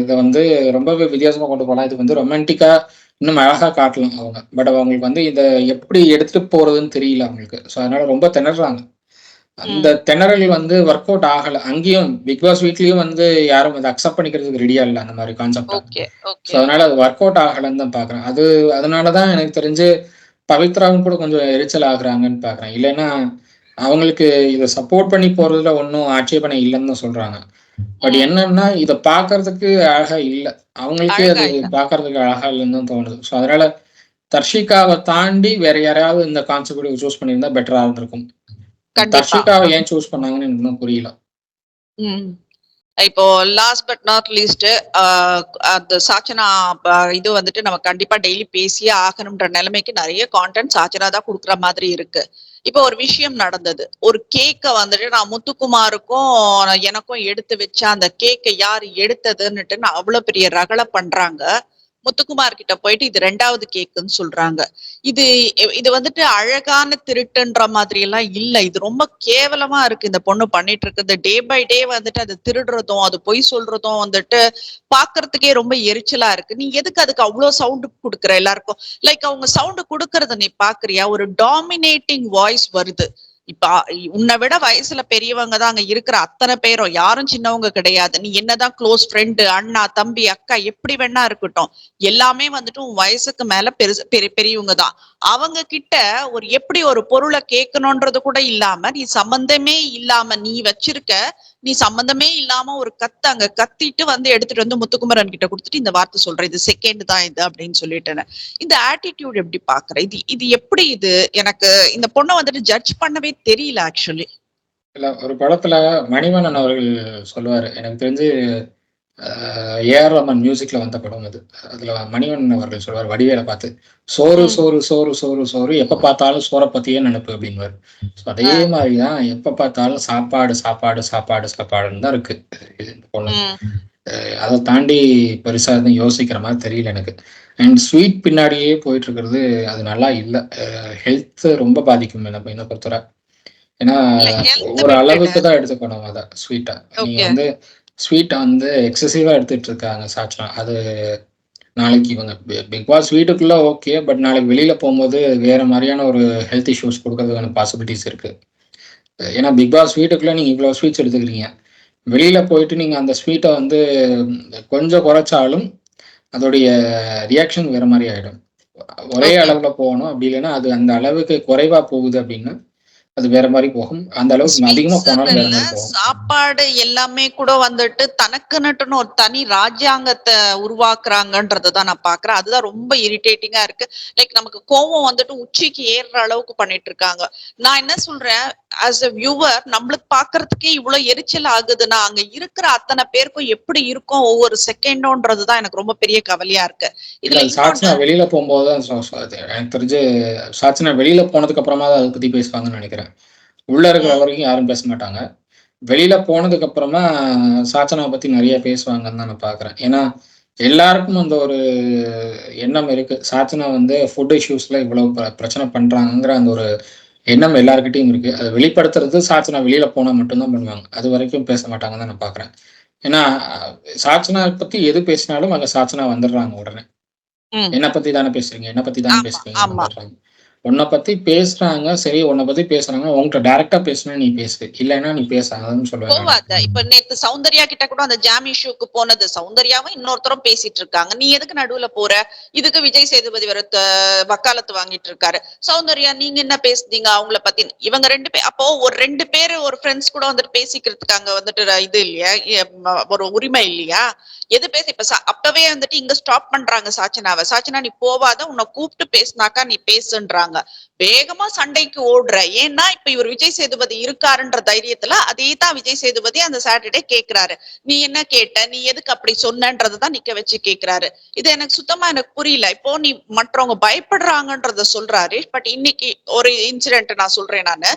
இத வந்து ரொம்பவே வித்தியாசமா கொண்டு போகலாம். இது வந்து ரொமான்டிக்கா இன்னும் அழகா காட்டலாம் அவங்க. பட் அவங்களுக்கு வந்து இத எப்படி எடுத்துட்டு போறதுன்னு தெரியல அவங்களுக்கு. ஸோ அதனால ரொம்ப திணறாங்க. அந்த திணறல் வந்து ஒர்க் அவுட் ஆகல. அங்கேயும் பிக் பாஸ் வீட்லயும் வந்து யாரும் அதை அக்செப்ட் பண்ணிக்கிறதுக்கு ரெடியா இல்லை அந்த மாதிரி கான்செப்ட். ஸோ அதனால அது ஒர்க் அவுட் ஆகலன்னு தான் பாக்குறேன். அதனாலதான் எனக்கு தெரிஞ்சு பவித்ராவும் கூட கொஞ்சம் எரிச்சல் ஆகுறாங்கன்னு பாக்குறேன். இல்லைன்னா அவங்களுக்கு இதை சப்போர்ட் பண்ணி போறதுல ஒன்றும் ஆட்சேபனை இல்லைன்னு தான் சொல்றாங்க. பட் என்னன்னா இதை பாக்குறதுக்கு அழகா இல்லை. அவங்களுக்கே அது பாக்குறதுக்கு அழகா இல்லைன்னு தான் தோணுது. ஸோ அதனால தர்ஷிகாவை தாண்டி வேற யாராவது இந்த கான்செப்ட் சூஸ் பண்ணியிருந்தா பெட்டரா இருந்திருக்கும். தர்ஷிகாவை ஏன் சூஸ் பண்ணாங்கன்னு எனக்கு இன்னும் புரியல. இப்போ லாஸ்ட் பட் நாட் லீஸ்ட் அந்த சாச்சனா இது வந்துட்டு நம்ம கண்டிப்பா டெய்லி பேசியே ஆகணும்ன்ற நிலைமைக்கு நிறைய கான்டென்ட் சாச்சனா தான் கொடுக்குற மாதிரி இருக்கு. இப்போ ஒரு விஷயம் நடந்தது. ஒரு கேக்க வந்துட்டு நான் முத்துக்குமாருக்கும் எனக்கும் எடுத்து வச்ச அந்த கேக்கை யார் எடுத்ததுன்னுட்டு அவ்வளவு பெரிய ரகலை பண்றாங்க. முத்துக்குமார் கிட்ட போயிட்டு இது 2வது கேக்குன்னு சொல்றாங்க. இது இது வந்துட்டு அழகான திருட்டுன்ற மாதிரி எல்லாம் இல்ல. இது ரொம்ப கேவலமா இருக்கு இந்த பொண்ணு பண்ணிட்டு இருக்குது. டே பை டே வந்துட்டு அது திருடுறதும் அது பொய் சொல்றதும் வந்துட்டு பாக்குறதுக்கே ரொம்ப எரிச்சலா இருக்கு. நீ எதுக்கு அதுக்கு அவ்வளவு சவுண்ட் கொடுக்குற எல்லாருக்கும்? லைக் அவங்க சவுண்ட் கொடுக்கறத நீ பாக்குறியா? ஒரு டாமினேட்டிங் வாய்ஸ் வருது. இப்ப உன்னை விட வயசுல பெரியவங்க தான் அங்க இருக்கிற அத்தனை பேரும், யாரும் சின்னவங்க கிடையாது. நீ என்னதான் க்ளோஸ் ஃப்ரெண்டு, அண்ணா, தம்பி, அக்கா எப்படி வேணா இருக்கட்டும், எல்லாமே வந்துட்டு உன் வயசுக்கு மேல பெரியவங்க தான். அவங்க கிட்ட ஒரு எப்படி ஒரு பொருளை கேட்கணும்ன்றது கூட இல்லாம, நீ சம்பந்தமே இல்லாம நீ வச்சிருக்க, நீ சம்பந்தமே இல்லாம ஒரு அங்க கத்திட்டு வந்து எடுத்துட்டு வந்து முத்துக்குமரன் கிட்ட கொடுத்துட்டு இந்த வார்த்தை சொல்ற, இது செகண்ட் தான் இது அப்படின்னு சொல்லிட்டேன். இந்த ஆட்டிடியூட் எப்படி பாக்குற? இது இது எப்படி? இது எனக்கு இந்த பொண்ணை வந்துட்டு ஜட்ஜ் பண்ணவே தெரியல ஆக்சுவலி. இல்ல, ஒரு படத்துல மணிவண்ணன் அவர்கள் சொல்லுவாரு, எனக்கு தெரிஞ்சு ஏஆர் ரஹ்மான் மியூசிக்ல வந்த படம் அது. அதுல மணிவண்ணன் அவர்கள் சொல்லுவார் வடிவேலை பார்த்து, சோறு சோறு சோறு சோறு சோறு எப்ப பார்த்தாலும் சோறை பத்தியே நினைப்பு அப்படின்னுவாரு. அதே மாதிரிதான் எப்ப பார்த்தாலும் சாப்பாடு சாப்பாடு சாப்பாடு சாப்பாடுன்னு தான் இருக்கு இந்த பொண்ணு. அதை தாண்டி பெருசா எதுவும் யோசிக்கிற மாதிரி தெரியல எனக்கு. அண்ட் ஸ்வீட் பின்னாடியே போயிட்டு இருக்கிறது அது நல்லா இல்லை. ஹெல்த் ரொம்ப பாதிக்கும் என்ன பொறுத்தவரை. ஏன்னா ஒரு அளவுக்கு தான் எடுத்துக்கணும் அதை ஸ்வீட்டா. நீங்க வந்து ஸ்வீட்டை வந்து எக்ஸசிவா எடுத்துட்டு இருக்காங்க சாச்சனா. அது நாளைக்கு இவங்க பிக் பாஸ் வீட்டுக்குள்ள ஓகே, பட் நாளைக்கு வெளியில போகும்போது வேற மாதிரியான ஒரு ஹெல்த் இஷ்யூஸ் கொடுக்கறதுக்கான பாசிபிலிட்டிஸ் இருக்கு. ஏன்னா பிக் பாஸ் வீட்டுக்குள்ள நீங்க இவ்வளவு ஸ்வீட்ஸ் எடுத்துக்கிறீங்க, வெளியில போயிட்டு நீங்க அந்த ஸ்வீட்டை வந்து கொஞ்சம் குறைச்சாலும் அதோடைய ரியாக்ஷன் வேற மாதிரி ஆயிடும். ஒரே அளவுல போகணும், அப்படி இல்லைன்னா அது அந்த அளவுக்கு குறைவா போகுது அப்படின்னா அது வேற மாதிரி போகும். அந்த அளவுக்கு அதிகமா போனாலும் வேற மாதிரி போகும். சாப்பாடு எல்லாமே கூட வந்துட்டு தனக்குன்னுட்டுன்னு ஒரு தனி ராஜ்யாங்கத்தை உருவாக்குறாங்கன்றதுதான் நான் பாக்குறேன். அதுதான் ரொம்ப இரிட்டேட்டிங்கா இருக்கு. லைக் நமக்கு கோவம் வந்துட்டு உச்சிக்கு ஏறுற அளவுக்கு பண்ணிட்டு இருக்காங்க. நான் என்ன சொல்றேன், ஆஸ் எ வியூவர் நம்மளுக்கு பாக்குறதுக்கே இவ்வளவு எரிச்சல் ஆகுதுன்னா அங்க இருக்கிற அத்தனை பேருக்கும் எப்படி இருக்கும் ஒவ்வொரு செகண்டோன்றதுதான் எனக்கு ரொம்ப பெரிய கவலையா இருக்கு. இதுல சாட்சினா வெளியில போகும்போது எனக்கு தெரிஞ்சு சாட்சினா வெளியில போனதுக்கு அப்புறமா தான் அதை பத்தி பேசுவாங்கன்னு நினைக்கிறேன். உள்ள இருக்கிற வரைக்கும் யாரும் பேச மாட்டாங்க. வெளியில போனதுக்கு அப்புறமா சாச்சனாவை பத்தி நிறைய பேசுவாங்கன்னு தான் நான் பாக்குறேன். ஏன்னா எல்லாருக்கும் அந்த ஒரு எண்ணம் இருக்கு, சாச்சனா வந்து ஃபுட் இஷ்யூஸ்ல இவ்வளவு பிரச்சனை பண்றாங்கிற அந்த ஒரு எண்ணம் எல்லாருக்கிட்டையும் இருக்கு. அதை வெளிப்படுத்துறது சாச்சனா வெளியில போனா மட்டும்தான் பண்ணுவாங்க. அது வரைக்கும் பேச மாட்டாங்கன்னு தான் நான் பாக்குறேன். ஏன்னா சாச்சனா பத்தி எது பேசினாலும் அங்க சாச்சனா வந்துடுறாங்க உடனே. என்ன பத்தி தானே பேசுறீங்க, என்ன பத்தி தானே பேசுறீங்க. உன்னை பத்தி பேசுறாங்க, சரி உன்னை பத்தி பேசுறாங்க, உங்ககிட்ட டைரக்டா பேசணும், நீ பேசு, இல்லைன்னா நீ பேசாதன்னு சொல்லுவாங்க. இப்ப நேத்து சௌந்தர்யா கிட்ட கூட அந்த ஜாம் இஷ்யூக்கு போனது, சௌந்தர்யாவும் இன்னொருத்தரும் பேசிட்டு இருக்காங்க, நீ எதுக்கு நடுவுல போற? இதுக்கு விஜய் சேதுபதி வர வக்காலத்து வாங்கிட்டு இருக்காரு. சௌந்தர்யா நீங்க என்ன பேசுனீங்க அவங்கள பத்தி? இவங்க 2 பேர் அப்போ ஒரு 2 பேரு ஒரு ஃப்ரெண்ட்ஸ் கூட வந்துட்டு பேசிக்கிறதுக்கு அங்க வந்துட்டு இது இல்லையா, ஒரு உரிமை இல்லையா? எது பேச இப்ப அப்பவே வந்துட்டு இங்க ஸ்டாப் பண்றாங்க சாச்சனாவை. சாச்சனா நீ போவாத, உன்னை கூப்பிட்டு பேசினாக்கா நீ பேசுன்றாங்க. வேகமா சண்டைக்கு ஓடுற. ஏன்னா இப்ப இவர் விஜய் சேதுபதி இருக்காருன்ற தைரியத்துல அதே தான் விஜய் சேதுபதி அந்த சாட்டர்டே கேக்குறாரு. நீ என்ன கேட்ட, நீ எதுக்கு அப்படி சொன்னன்றதான் நிக்க வச்சு கேக்குறாரு. இது எனக்கு சுத்தமா எனக்கு புரியல. இப்போ நீ மற்றவங்க பயப்படுறாங்கன்றத சொல்றாரு, பட் இன்னைக்கு ஒரு இன்சிடென்ட் நான் சொல்றேன் நானு.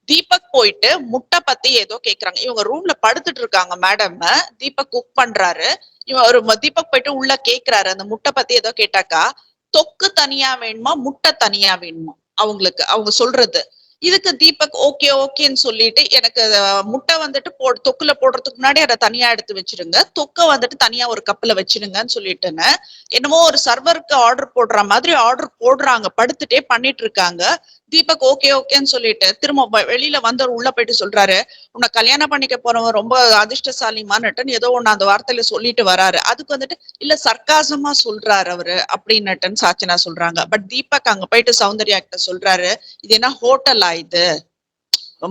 தீபக் போயிட்டு முட்டை பத்தி ஏதோ கேக்குறாங்க. இவங்க ரூம்ல படுத்துட்டு இருக்காங்க மேடம், தீபக் குக் பண்றாரு. இவன் ஒரு தீபக் போயிட்டு உள்ள கேக்குறாரு அந்த முட்டை பத்தி ஏதோ கேட்டாக்கா, தொக்கு தனியா வேணுமா முட்டை தனியா வேணுமா அவங்களுக்கு, அவங்க சொல்றது. இதுக்கு தீபக் ஓகே ஓகேன்னு சொல்லிட்டு, எனக்கு முட்டை வந்துட்டு தொக்குல போடுறதுக்கு முன்னாடி அதை தனியா எடுத்து வச்சிருங்க, தொக்க வந்துட்டு தனியா ஒரு கப்புல வச்சிருங்கன்னு சொல்லிட்டுன்னு என்னமோ ஒரு சர்வருக்கு ஆர்டர் போடுற மாதிரி ஆர்டர் போடுறாங்க. படுத்துட்டே பண்ணிட்டு இருக்காங்க. தீபக் ஓகே ஓகேன்னு சொல்லிட்டு திரும்ப வெளியில வந்து உள்ள போயிட்டு சொல்றாரு, உன்னை கல்யாணம் பண்ணிக்க போறவன் ரொம்ப அதிர்ஷ்டசாலிமான்னுட்டு ஏதோ ஒண்ணு அந்த வார்த்தையில சொல்லிட்டு வராரு. அதுக்கு வந்துட்டு இல்ல சர்க்காசமா சொல்றாரு அவரு அப்படின்னுட்டுன்னு சாச்சனா சொல்றாங்க. பட் தீபக் அங்க போயிட்டு சௌந்தர்யா கிட்ட சொல்றாரு, இது என்ன ஹோட்டலா இது?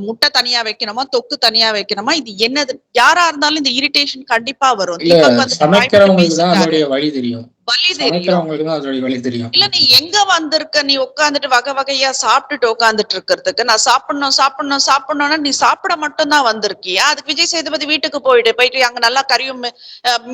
முட்டை தனியா வைக்கணுமா தொக்கு தனியா வைக்கணுமா? இது என்னது? யாரா இருந்தாலும் இந்த இரிட்டேஷன் கண்டிப்பா வரும். சமைக்கிறவங்களுக்கு தான் அதோடைய வழி தெரியும். வலி தெரியும். சமைக்கிறவங்களுக்கு தான் அதோட வழி தெரியும். இல்ல நீ எங்க வந்திருக்க, நீ உட்கார்ந்துட்டு வகை வகையா சாப்பிட்டுட்டு உட்கார்ந்துட்டு இருக்கிறதுக்கு, நான் சாப்பிடணும்னு நீ சாப்பிட மட்டும் தான் வந்திருக்கியா? அதுக்கு விஜய் சேதுபதி வீட்டுக்கு போயிட்டு அங்க நல்லா கறியும்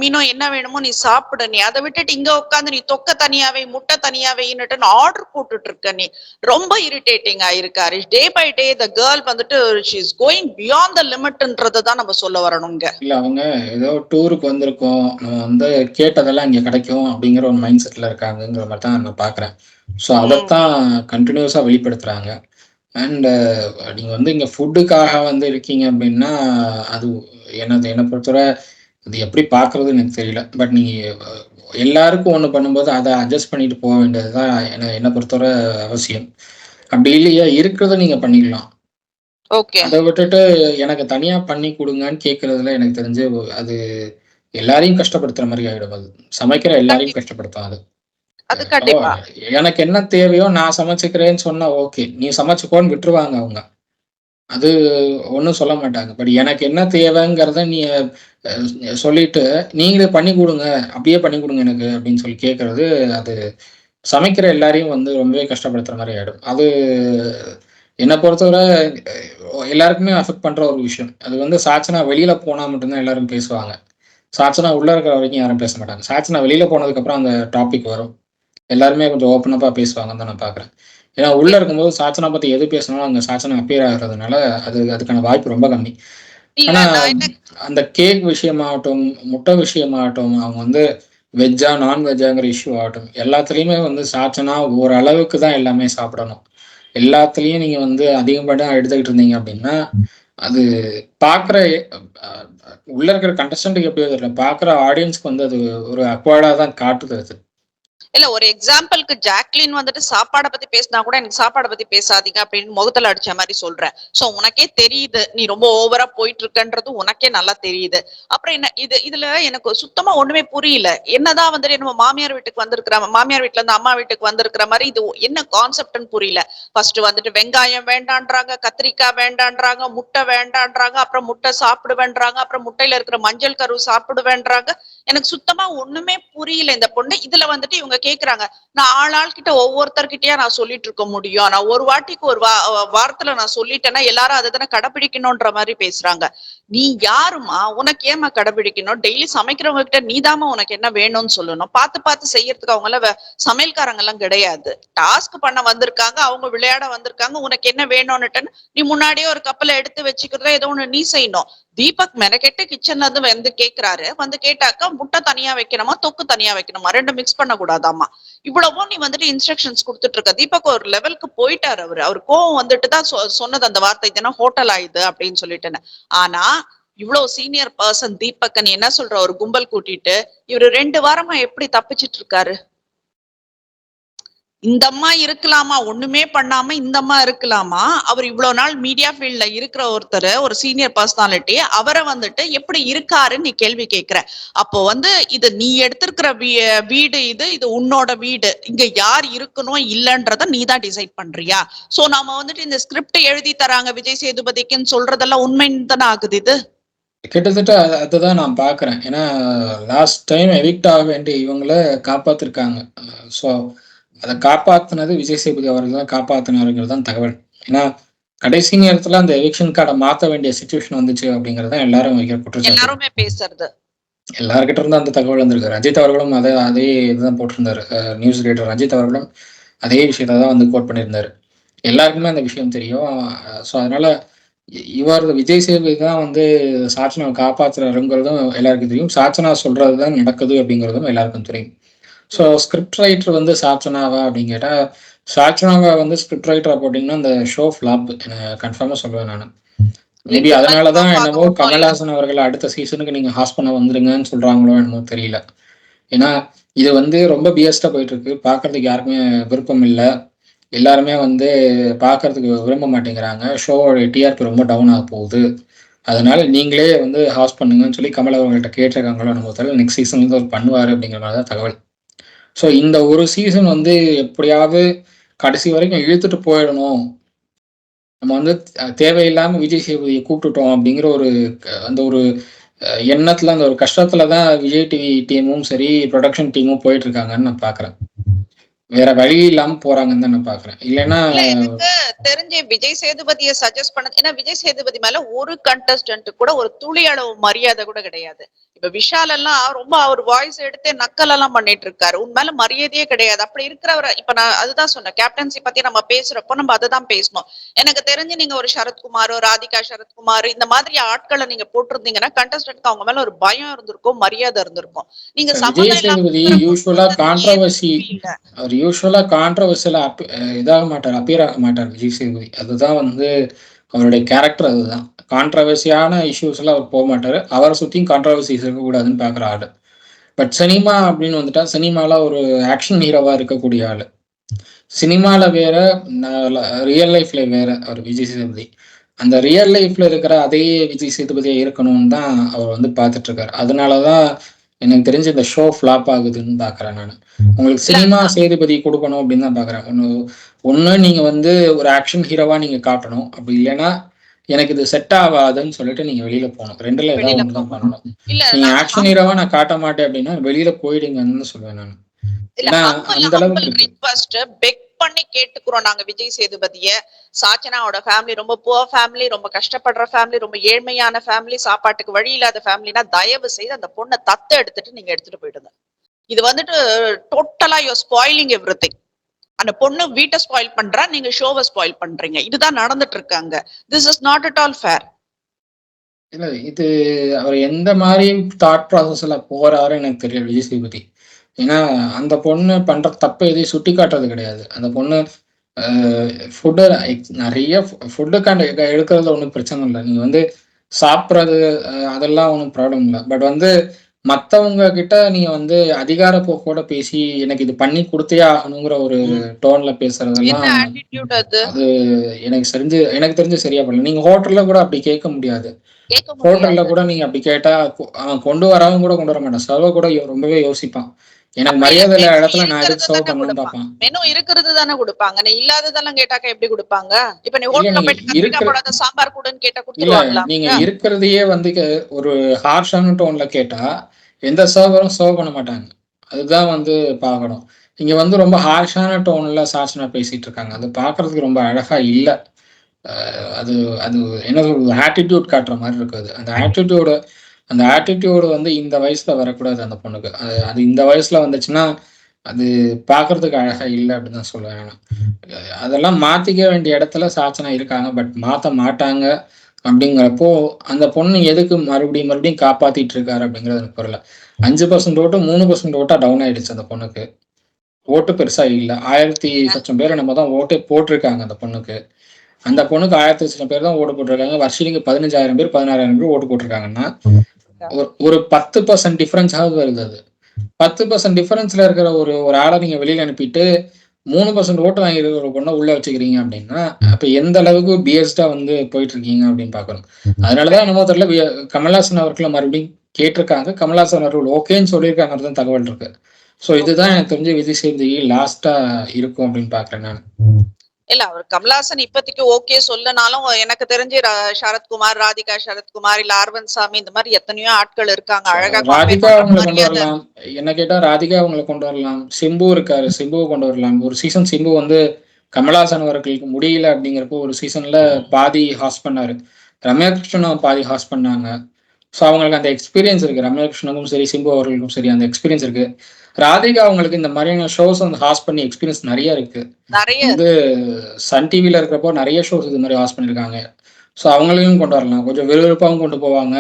மீனும் என்ன வேணுமோ நீ சாப்பிடு. நீ அதை விட்டுட்டு இங்க உட்கார்ந்து நீ தொக்க தனியாவே முட்டை தனியாவேன்னுட்டு ஆர்டர் போட்டுட்டு இருக்க. நீ ரொம்ப இரிட்டேட்டிங்கா இருக்காரு. Day by day the girl வந்துட்டு she is going beyond the லிமிட்ன்றதை தான் நம்ம சொல்ல வரணுங்க. இல்ல அவங்க ஏதோ டூருக்கு வந்திருக்கோம், நம்ம வந்து கேட்டதெல்லாம் இங்க கிடைக்கும் அப்படிங்கிற ஒரு மைண்ட் செட்ல இருக்காங்கங்கிற மாதிரி தான் நான் பாக்குறேன். ஸோ அதைத்தான் கண்டினியூஸா வெளிப்படுத்துறாங்க. அண்ட் நீங்க வந்து இங்க ஃபுட்டுக்காக வந்து இருக்கீங்க அப்படின்னா, அது என்னை பொறுத்தவரை அது எப்படி பார்க்கறதுன்னு எனக்கு தெரியல. பட் நீங்க எல்லாருக்கும் ஒண்ணு பண்ணும்போது அதை அட்ஜஸ்ட் பண்ணிட்டு போக வேண்டியதுதான் என்னை பொறுத்தவரை அவசியம். அப்படி இல்லையா இருக்கிறத நீங்க பண்ணிக்கலாம். ஓகே. அதை விட்டுட்டு எனக்கு தனியா பண்ணி கொடுங்கன்னு கேட்கறதுல எனக்கு தெரிஞ்சு அது எல்லாரையும் கஷ்டப்படுத்துற மாதிரி ஆயிடும். அது சமைக்கிற எல்லாரையும் கஷ்டப்படுத்தும் அது. அது கண்டிப்பா. எனக்கு என்ன தேவையோ நான் சமைச்சுக்கிறேன்னு சொன்னா ஓகே, நீ சமைச்சுக்கோன்னு விட்டுருவாங்க அவங்க. அது ஒண்ணும் சொல்ல மாட்டாங்க. பட் எனக்கு என்ன தேவைங்கிறத நீ சொல்லிட்டு நீங்களே பண்ணி கொடுங்க, அப்படியே பண்ணி கொடுங்க எனக்கு அப்படின்னு சொல்லி கேட்கறது, அது சமைக்கிற எல்லாரையும் வந்து ரொம்பவே கஷ்டப்படுத்துற மாதிரி ஆயிடும். அது என்னை பொறுத்தவரை எல்லாருக்குமே அஃபெக்ட் பண்ற ஒரு விஷயம். அது வந்து சாச்சனா வெளியில போனா மட்டும்தான் எல்லாரும் பேசுவாங்க. சாச்சனா உள்ள இருக்கிற வரைக்கும் யாரும் பேச மாட்டாங்க. சாச்சனா வெளியில போனதுக்கு அப்புறம் அந்த டாபிக் வரும். எல்லாருமே கொஞ்சம் ஓப்பன் அப்பா பேசுவாங்கன்னு தான் நான் பார்க்குறேன். ஏன்னா உள்ள இருக்கும்போது சாச்சனா பத்தி எது பேசினாலும் அங்க சாச்சனா அப்பியர் ஆகுறதுனால அதுக்கான வாய்ப்பு ரொம்ப கம்மி. ஆனா அந்த கேக் விஷயமாகட்டும், முட்டை விஷயமாகட்டும், அவங்க வந்து வெஜ்ஜா நான்வெஜ்ஜாங்கிற இஷ்யூ ஆகட்டும், எல்லாத்துலேயுமே வந்து சாச்சனா ஓரளவுக்கு தான் எல்லாமே சாப்பிடணும். எல்லாத்துலேயும் நீங்க வந்து அதிகப்படியாக எடுத்துக்கிட்டு இருந்தீங்க அப்படின்னா, அது பார்க்குற உள்ள இருக்கிற கண்டஸ்டன்ட்டுக்கு எப்படியோ தெரியல, பார்க்குற ஆடியன்ஸ்க்கு வந்து அது ஒரு அக்வர்டா தான் காட்டுது அது. இல்ல ஒரு எக்ஸாம்பிளுக்கு ஜாக்லின் வந்துட்டு சாப்பாடை பத்தி பேசினா கூட எனக்கு சாப்பாடை பத்தி பேசாதீங்க அப்படின்னு முகத்துல அடிச்ச மாதிரி சொல்றேன். சோ உனக்கே தெரியுது நீ ரொம்ப ஓவரா போயிட்டு இருக்கன்றது உனக்கே நல்லா தெரியுது. அப்புறம் என்ன இதுல எனக்கு சுத்தமா ஒண்ணுமே புரியல. என்னதான் வந்துட்டு நம்ம மாமியார் வீட்டுக்கு வந்திருக்கிற மாமியார் வீட்டுல இருந்து அம்மா வீட்டுக்கு வந்திருக்கிற மாதிரி இது என்ன கான்செப்ட்னு புரியல. ஃபர்ஸ்ட் வந்துட்டு வெங்காயம் வேண்டான்றாங்க, கத்திரிக்காய் வேண்டான்றாங்க, முட்டை வேண்டான்றாங்க, அப்புறம் முட்டை சாப்பிடுவேன்றாங்க, அப்புறம் முட்டையில இருக்கிற மஞ்சள் கரு சாப்பிடுவேன்றாங்க. எனக்கு சுத்தமா ஒண்ணுமே புரியல இந்த பொண்ணு. இதுல வந்துட்டு இவங்க கேக்குறாங்க, நான் ஆள் கிட்ட ஒவ்வொருத்தர்கிட்டயா நான் சொல்லிட்டு இருக்க முடியும்? நான் ஒரு வாட்டிக்கு ஒரு வாரத்துல நான் சொல்லிட்டேன்னா எல்லாரும் அதை தானே கடைபிடிக்கணும்ன்ற மாதிரி பேசுறாங்க. நீ யாருமா? உனக்கு ஏமா கடைபிடிக்கணும்? டெய்லி சமைக்கிறவங்க கிட்ட நீதாமா உனக்கு என்ன வேணும்னு சொல்லணும். பார்த்து செய்யறதுக்கு அவங்க எல்லாம் சமையல்காரங்க எல்லாம் கிடையாது. டாஸ்க் பண்ண வந்திருக்காங்க, அவங்க விளையாட வந்திருக்காங்க. உனக்கு என்ன வேணும்னுட்டுன்னு நீ முன்னாடியே ஒரு கப்பலை எடுத்து வச்சுக்கிறதா ஏதோ ஒண்ணு நீ செய்யணும். தீபக் மெனக்கெட்டு கிச்சன்ல இருந்து வந்து கேக்குறாரு. வந்து கேட்டாக்கா முட்டை தனியா வைக்கணுமா, தொக்கு தனியா வைக்கணுமா, ரெண்டு மிக்ஸ் பண்ண கூடாதாமா. இவ்வளவோ நீ வந்துட்டு இன்ஸ்ட்ரக்ஷன்ஸ் கொடுத்துட்டு இருக்க. தீபக் ஒரு லெவலுக்கு போயிட்டாரு. அவர் கோவம் வந்துட்டு தான் சொன்னது அந்த வார்த்தை, இதுனா ஹோட்டல் ஆயுது அப்படின்னு சொல்லிட்டேன்னு. ஆனா இவ்வளவு சீனியர் பர்சன் தீபக் நீ என்ன சொல்ற, ஒரு கும்பல் கூட்டிட்டு இவரு 2 வாரமா எப்படி தப்பிச்சிட்டு இருக்காரு? இந்த அம்மா இருக்கலாமா, ஒண்ணுமே பண்ணாம இந்த அம்மா இருக்கலாமா? அவர் இவ்வளவு நாள் மீடியா ஃபீல்ட்ல இருக்கிற ஒருத்தர், ஒரு சீனியர் பர்சனாலிட்டி, அவரை வந்துட்டு எப்படி இருக்காருன்னு நீ கேள்வி கேட்கிற. அப்போ வந்து இது நீ எடுத்திருக்கிற வீடு, இது உன்னோட வீடு. இங்க யார் இருக்கணும் இல்லன்றத நீ தான் டிசைட் பண்றியா? சோ நாம வந்துட்டு இந்த ஸ்கிரிப்ட் எழுதி தராங்க விஜய் சேதுபதிக்குன்னு சொல்றதெல்லாம் உண்மைன்னு தானே ஆகுது இது. கிட்டத்தட்ட அதுதான் நான் பார்க்குறேன். ஏன்னா லாஸ்ட் டைம் எவிக்ட் ஆக வேண்டிய இவங்கள காப்பாத்திருக்காங்க. ஸோ அதை காப்பாத்தினது விஜய் சேதுபதி அவர்கள் தான் காப்பாத்தினாருங்கிறது தான் தகவல். ஏன்னா கடைசி நேரத்துல அந்த எவிக்ஷன் கார்டை மாற்ற வேண்டிய சுச்சுவேஷன் வந்துச்சு அப்படிங்கறத எல்லாரும் வைக்கிற குற்றச்சாட்டு. எல்லாருமே பேசுறது. எல்லார்கிட்ட இருந்து அந்த தகவல் வந்திருக்கு. ரஞ்சித் அவர்களும் அதே இதுதான் போட்டிருந்தாரு. நியூஸ் ரீடர் ரஞ்சித் அவர்களும் அதே விஷயத்த தான் வந்து கோட் பண்ணியிருந்தாரு. எல்லாருக்குமே அந்த விஷயம் தெரியும். ஸோ அதனால இவர் விஜய் சேதுபதி தான் வந்து சாச்சனாவை காப்பாற்றுறாருங்கிறதும் எல்லாருக்கும் தெரியும். சாச்சனா சொல்றது தான் நடக்குது அப்படிங்கிறதும் எல்லாருக்கும் தெரியும். ஸோ ஸ்கிரிப்ட் ரைட்டர் வந்து சாச்சனாவா அப்படின்னு கேட்டா, சாச்சனாவா வந்து ஸ்கிரிப்ட் ரைட்டரா போட்டிங்கன்னா அந்த ஷோ ஃபிளாப் கன்ஃபார்மா சொல்லுவேன் நான். மேபி அதனாலதான் என்னவோ கமல்ஹாசன் அவர்கள் அடுத்த சீசனுக்கு நீங்க ஹாஸ் பண்ண வந்துருங்கன்னு சொல்றாங்களோ என்னமோ தெரியல. ஏன்னா இது வந்து ரொம்ப பிஎஸ்டா போயிட்டு இருக்கு. பாக்குறதுக்கு யாருக்குமே விருப்பம் இல்லை. எல்லாருமே வந்து பாக்குறதுக்கு விரும்ப மாட்டேங்கிறாங்க. ஷோவோட டிஆர்பி ரொம்ப டவுன் ஆக போகுது. அதனால நீங்களே வந்து ஹாஸ் பண்ணுங்கன்னு சொல்லி கமல் அவர்கள்ட்ட கேட்டிருக்காங்களோ நம்ம தெரியல. நெக்ஸ்ட் சீசன்ல இருந்து அவர் பண்ணுவாரு அப்படிங்கிற மாதிரி தான் தகவல். ஸோ இந்த ஒரு சீசன் வந்து எப்படியாவது கடைசி வரைக்கும் இழுத்துட்டு போயிடணும். நம்ம வந்து தேவையில்லாம விஜய் சேதுபதியை கூப்பிட்டுட்டோம் அப்படிங்கிற அந்த ஒரு எண்ணத்துல அந்த ஒரு கஷ்டத்துல தான் விஜய் டிவி டீமும் சரி, புரொடக்ஷன் டீமும் போயிட்டு இருக்காங்கன்னு நான் பாக்குறேன். வேற வழி இல்லாம போறாங்கன்னு தான் நான் பாக்குறேன். இல்லைன்னா இல்ல எனக்கு தெரிஞ்சு விஜய் சேதுபதியை சஜஸ்ட் பண்ணது, ஏன்னா விஜய் சேதுபதி மேல ஒரு கண்டஸ்டன்ட் கூட ஒரு துளி அளவு மரியாதை கூட கிடையாது. இப்ப விஷால் எல்லாம் ரொம்ப அவர் வாய்ஸ் எடுத்து நக்கல் எல்லாம் பண்ணிட்டு இருக்காரு. உன் மேல மரியாதையே கிடையாது. அப்படி இருக்கிறவரை இப்ப நான் அதுதான் சொன்னேன், கேப்டன்சி பத்தி நம்ம பேசுறப்போ நம்ம அதை தான் பேசணும். எனக்கு தெரிஞ்சு நீங்க ஒரு சரத்குமார், ராதிகா சரத்குமார் இந்த மாதிரி ஆட்களை நீங்க போட்டிருந்தீங்கன்னா கண்டஸ்டன்ட்க்கு அவங்க மேல ஒரு பயம் இருந்திருக்கும், மரியாதை இருந்திருக்கும். நீங்க விஜய் சம்மந்தம் சேதுபதி இல்லாம யூஸ்வலா கான்ட்ரவர்சி இல்ல. அவர் யூஸ்வலா கான்ட்ரவர்சியலா இதாக மாட்டார், அப்பியர் ஆக மாட்டார் விஜய் சேதுபதி. அதுதான் வந்து அவருடைய கேரக்டர். அதுதான் கான்ட்ரவர்சியான இஷ்யூஸ்ல அவர் போக மாட்டாரு. அவரை சுற்றியும் கான்ட்ரவர்சிஸ் இருக்கக்கூடாதுன்னு பார்க்குற ஆள். பட் சினிமா அப்படின்னு வந்துட்டா சினிமால ஒரு ஆக்ஷன் ஹீரோவா இருக்கக்கூடிய ஆள். சினிமால வேற, ரியல் லைஃப்ல வேற அவர் விஜய் சேதுபதி. அந்த ரியல் லைஃப்ல இருக்கிற அதே விஜய் சேதுபதியா இருக்கணும்னு தான் அவர் வந்து பார்த்துட்டு இருக்காரு. அதனாலதான் எனக்கு தெரிஞ்சு இந்த ஷோ ஃபிளாப் ஆகுதுன்னு பாக்குறேன் நான். உங்களுக்கு சினிமா சேதுபதி கொடுக்கணும் அப்படின்னு தான் பாக்குறேன். ஒண்ணு நீங்க வந்து ஒரு ஆக்ஷன் ஹீரோவா நீங்க காட்டணும். அப்படி இல்லைன்னா எனக்கு இது செட் ஆகாதுன்னு சொல்லிட்டு நீங்க வெளியில போகணும். ரெண்டுல ஏதாவது ஒண்ணுதான் பண்ணணும். நீங்க ஆக்ஷன் ஹீரோவா நான் காட்ட மாட்டேன் அப்படின்னா வெளியில போயிடுங்கன்னு சொல்லுவேன் நான். ஏன்னா அந்த அளவுக்கு இருக்கு. பண்ணி கேட்டுக்கிறோம் நாங்க விஜய் சேதுபதிய. சாச்சனாவோட ஃபேமிலி ரொம்ப புவர் ஃபேமிலி, ரொம்ப கஷ்டப்படுற ஃபேமிலி, ரொம்ப ஏழ்மையான ஃபேமிலி, சாப்பாட்டுக்கு வழி இல்லாத ஃபேமிலினா தயவு செய்து அந்த பொண்ணை தத்து எடுத்துட்டு நீங்க எடுத்துட்டு போயிடுங்க. இது வந்துட்டு டோட்டலா யூ ஸ்பாயிலிங் எவ்ரிதிங். அந்த பொண்ணு வீட்டை ஸ்பாயில் பண்றா, நீங்க ஷோவை ஸ்பாயில் பண்றீங்க. இதுதான் நடந்துட்டு இருக்காங்க. This is not at all fair. இல்ல இது அவர் எந்த மாதிரி தாட் ப்ராசஸ்ல போறாரு எனக்கு தெரியல விஜய் சேதுபதி. ஏன்னா அந்த பொண்ணு பண்ற தப்பை எதையும் சுட்டி காட்டுறது கிடையாது. அந்த பொண்ணு ஃபுட்டு நிறைய ஃபுட்டுக்காண்ட எடுக்கிறதுல ஒன்றும் பிரச்சனை இல்லை. நீங்க வந்து சாப்பிட்றது அதெல்லாம் ஒன்றும் ப்ராப்ளம் இல்லை. பட் வந்து மற்றவங்க கிட்ட நீங்க வந்து அதிகார போக்கோட பேசி எனக்கு இது பண்ணி கொடுத்தே ஆகணுங்கிற ஒரு டோன்ல பேசுறதெல்லாம் அது எனக்கு தெரிஞ்சு சரியா பண்ணல. நீங்க ஹோட்டல்ல கூட அப்படி கேட்க முடியாது. ஹோட்டல்ல கூட நீங்க அப்படி கேட்டா அவன் கொண்டு வரவங்க கூட கொண்டு வர மாட்டான். சர்வ கூட ரொம்பவே யோசிப்பான். எனக்கு மரியாதை இல்ல இடத்துல நான் எதுக்கு சர்வ் பண்ணணும்னு பார்ப்பான். மெனு இருக்கிறது தானே கொடுப்பாங்க. நீ இல்லாததெல்லாம் கேட்டாக்க எப்படி கொடுப்பாங்க? இப்ப நீ ஹோட்டல்ல போயிட்டு கத்திரிக்காய் போடாத சாம்பார் கூடன்னு கேட்டா கொடுத்துருவாங்களா? நீங்க இருக்கிறதையே வந்து ஒரு ஹார்ஷான டோன்ல கேட்டா எந்த சர்வரும் சர்வ் பண்ண மாட்டாங்க. அதுதான் வந்து பார்க்கணும். இங்க வந்து ரொம்ப ஹார்ஷான டோன்ல சாச்சனா பேசிட்டு இருக்காங்க. அது பார்க்கறதுக்கு ரொம்ப அழகா இல்ல. அது அது என்ன சொல்றது, ஆட்டிடியூட் காட்டுற மாதிரி இருக்குது. அந்த ஆட்டிடியூடு வந்து இந்த வயசுல வரக்கூடாது அந்த பொண்ணுக்கு. அது இந்த வயசுல வந்துச்சுன்னா அது பார்க்கறதுக்கு அழகா இல்லை அப்படின்னு தான் சொல்லுவேன். அதெல்லாம் மாத்திக்க வேண்டிய இடத்துல சாச்சனா இருக்காங்க. பட் மாத்த மாட்டாங்க. அப்படிங்கிறப்போ அந்த பொண்ணு எதுக்கு மறுபடியும் காப்பாத்திட்டு இருக்காரு அப்படிங்கிறது எனக்கு புரியல. 5% ஓட்டு 3% ஓட்டா டவுன் ஆயிடுச்சு அந்த பொண்ணுக்கு. ஓட்டு பெருசா இல்ல. 1000 சொச்சம் பேர் நம்ம தான் ஓட்டே போட்டிருக்காங்க அந்த பொண்ணுக்கு. அந்த பொண்ணுக்கு 1000 சொச்சம் பேர் தான் ஓட்டு போட்டிருக்காங்க. வர்ஷினிக்கு 15,000 பேர் 16,000 பேர் ஓட்டு போட்டிருக்காங்கன்னா ஒரு 10% டிஃபரன்ஸாவது வருது. அது 10% டிஃபரன்ஸ்ல இருக்கிற ஒரு ஆளை நீங்க வெளியில அனுப்பிட்டு 3% ஓட்டு வாங்கிருக்கிற ஒரு பொண்ணை உள்ள வச்சுக்கிறீங்க அப்படின்னா அப்ப எந்த அளவுக்கு பிஎஸ்டா வந்து போயிட்டு இருக்கீங்க அப்படின்னு பாக்கணும். அதனாலதான் என்னமோ தெரியல கமல்ஹாசன் அவர்களை மறுபடியும் கேட்டிருக்காங்க. கமல்ஹாசன் அவர்கள் ஓகேன்னு சொல்லியிருக்காங்க தகவல் இருக்கு. சோ இதுதான் எனக்கு தெரிஞ்ச விஜய் சேதுபதி லாஸ்டா இருக்கும் அப்படின்னு பாக்குறேன் நான். இல்ல அவர் கமல்ஹாசன் இப்போதைக்கு ஓகே சொல்லனாலும் எனக்கு தெரிஞ்சு சரத்குமார், ராதிகா சரத்குமார், இல்ல அரவிந்த் சாமி இந்த மாதிரி எத்தனையோ ஆட்கள் இருக்காங்க. அழகா ராதிகா அவங்களை கொண்டு வரலாம். என்ன கேட்டா ராதிகா அவங்களை கொண்டு வரலாம். சிம்பு இருக்காரு, சிம்புவை கொண்டு வரலாம். ஒரு சீசன் சிம்பு வந்து கமல்ஹாசன் அவர்களுக்கு முடியல அப்படிங்கிறப்போ ஒரு சீசன்ல பாதி ஹாஸ் பண்ணாரு. ரம்யா கிருஷ்ணன் பாதி ஹாஸ் பண்ணாங்க. ஸோ அவங்களுக்கு அந்த எக்ஸ்பீரியன்ஸ் இருக்கு. ரம்யா கிருஷ்ணனுக்கும் சரி சிம்பு அவர்களுக்கும் சரி அந்த எக்ஸ்பீரியன்ஸ் இருக்கு. ராதிகா அவங்களுக்கு இந்த மாதிரியான ஷோஸ் வந்து ஹாஸ் பண்ணி எக்ஸ்பீரியன்ஸ் நிறைய இருக்கு. வந்து சன் டிவில இருக்கிறப்போ நிறைய ஷோஸ் இது மாதிரி ஹாஸ் பண்ணிருக்காங்க. ஸோ அவங்களையும் கொண்டு வரலாம். கொஞ்சம் விறுவிறுப்பாகவும் கொண்டு போவாங்க.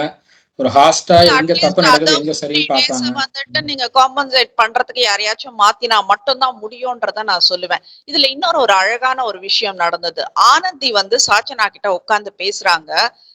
ஒரு ஹாஸ்டா எங்க தப்பு நடக்குது எங்க சரி பார்ப்பாங்க. வந்துட்டு நீங்க காம்பன்சேட் பண்றதுக்கு யாரையாச்சும் மாத்தினா மட்டும்தான் முடியும்ன்றத நான் சொல்லுவேன். இதுல இன்னொரு அழகான ஒரு விஷயம் நடந்தது. ஆனந்தி வந்து சாச்சனா கிட்ட உட்கார்ந்து பேசுறாங்க.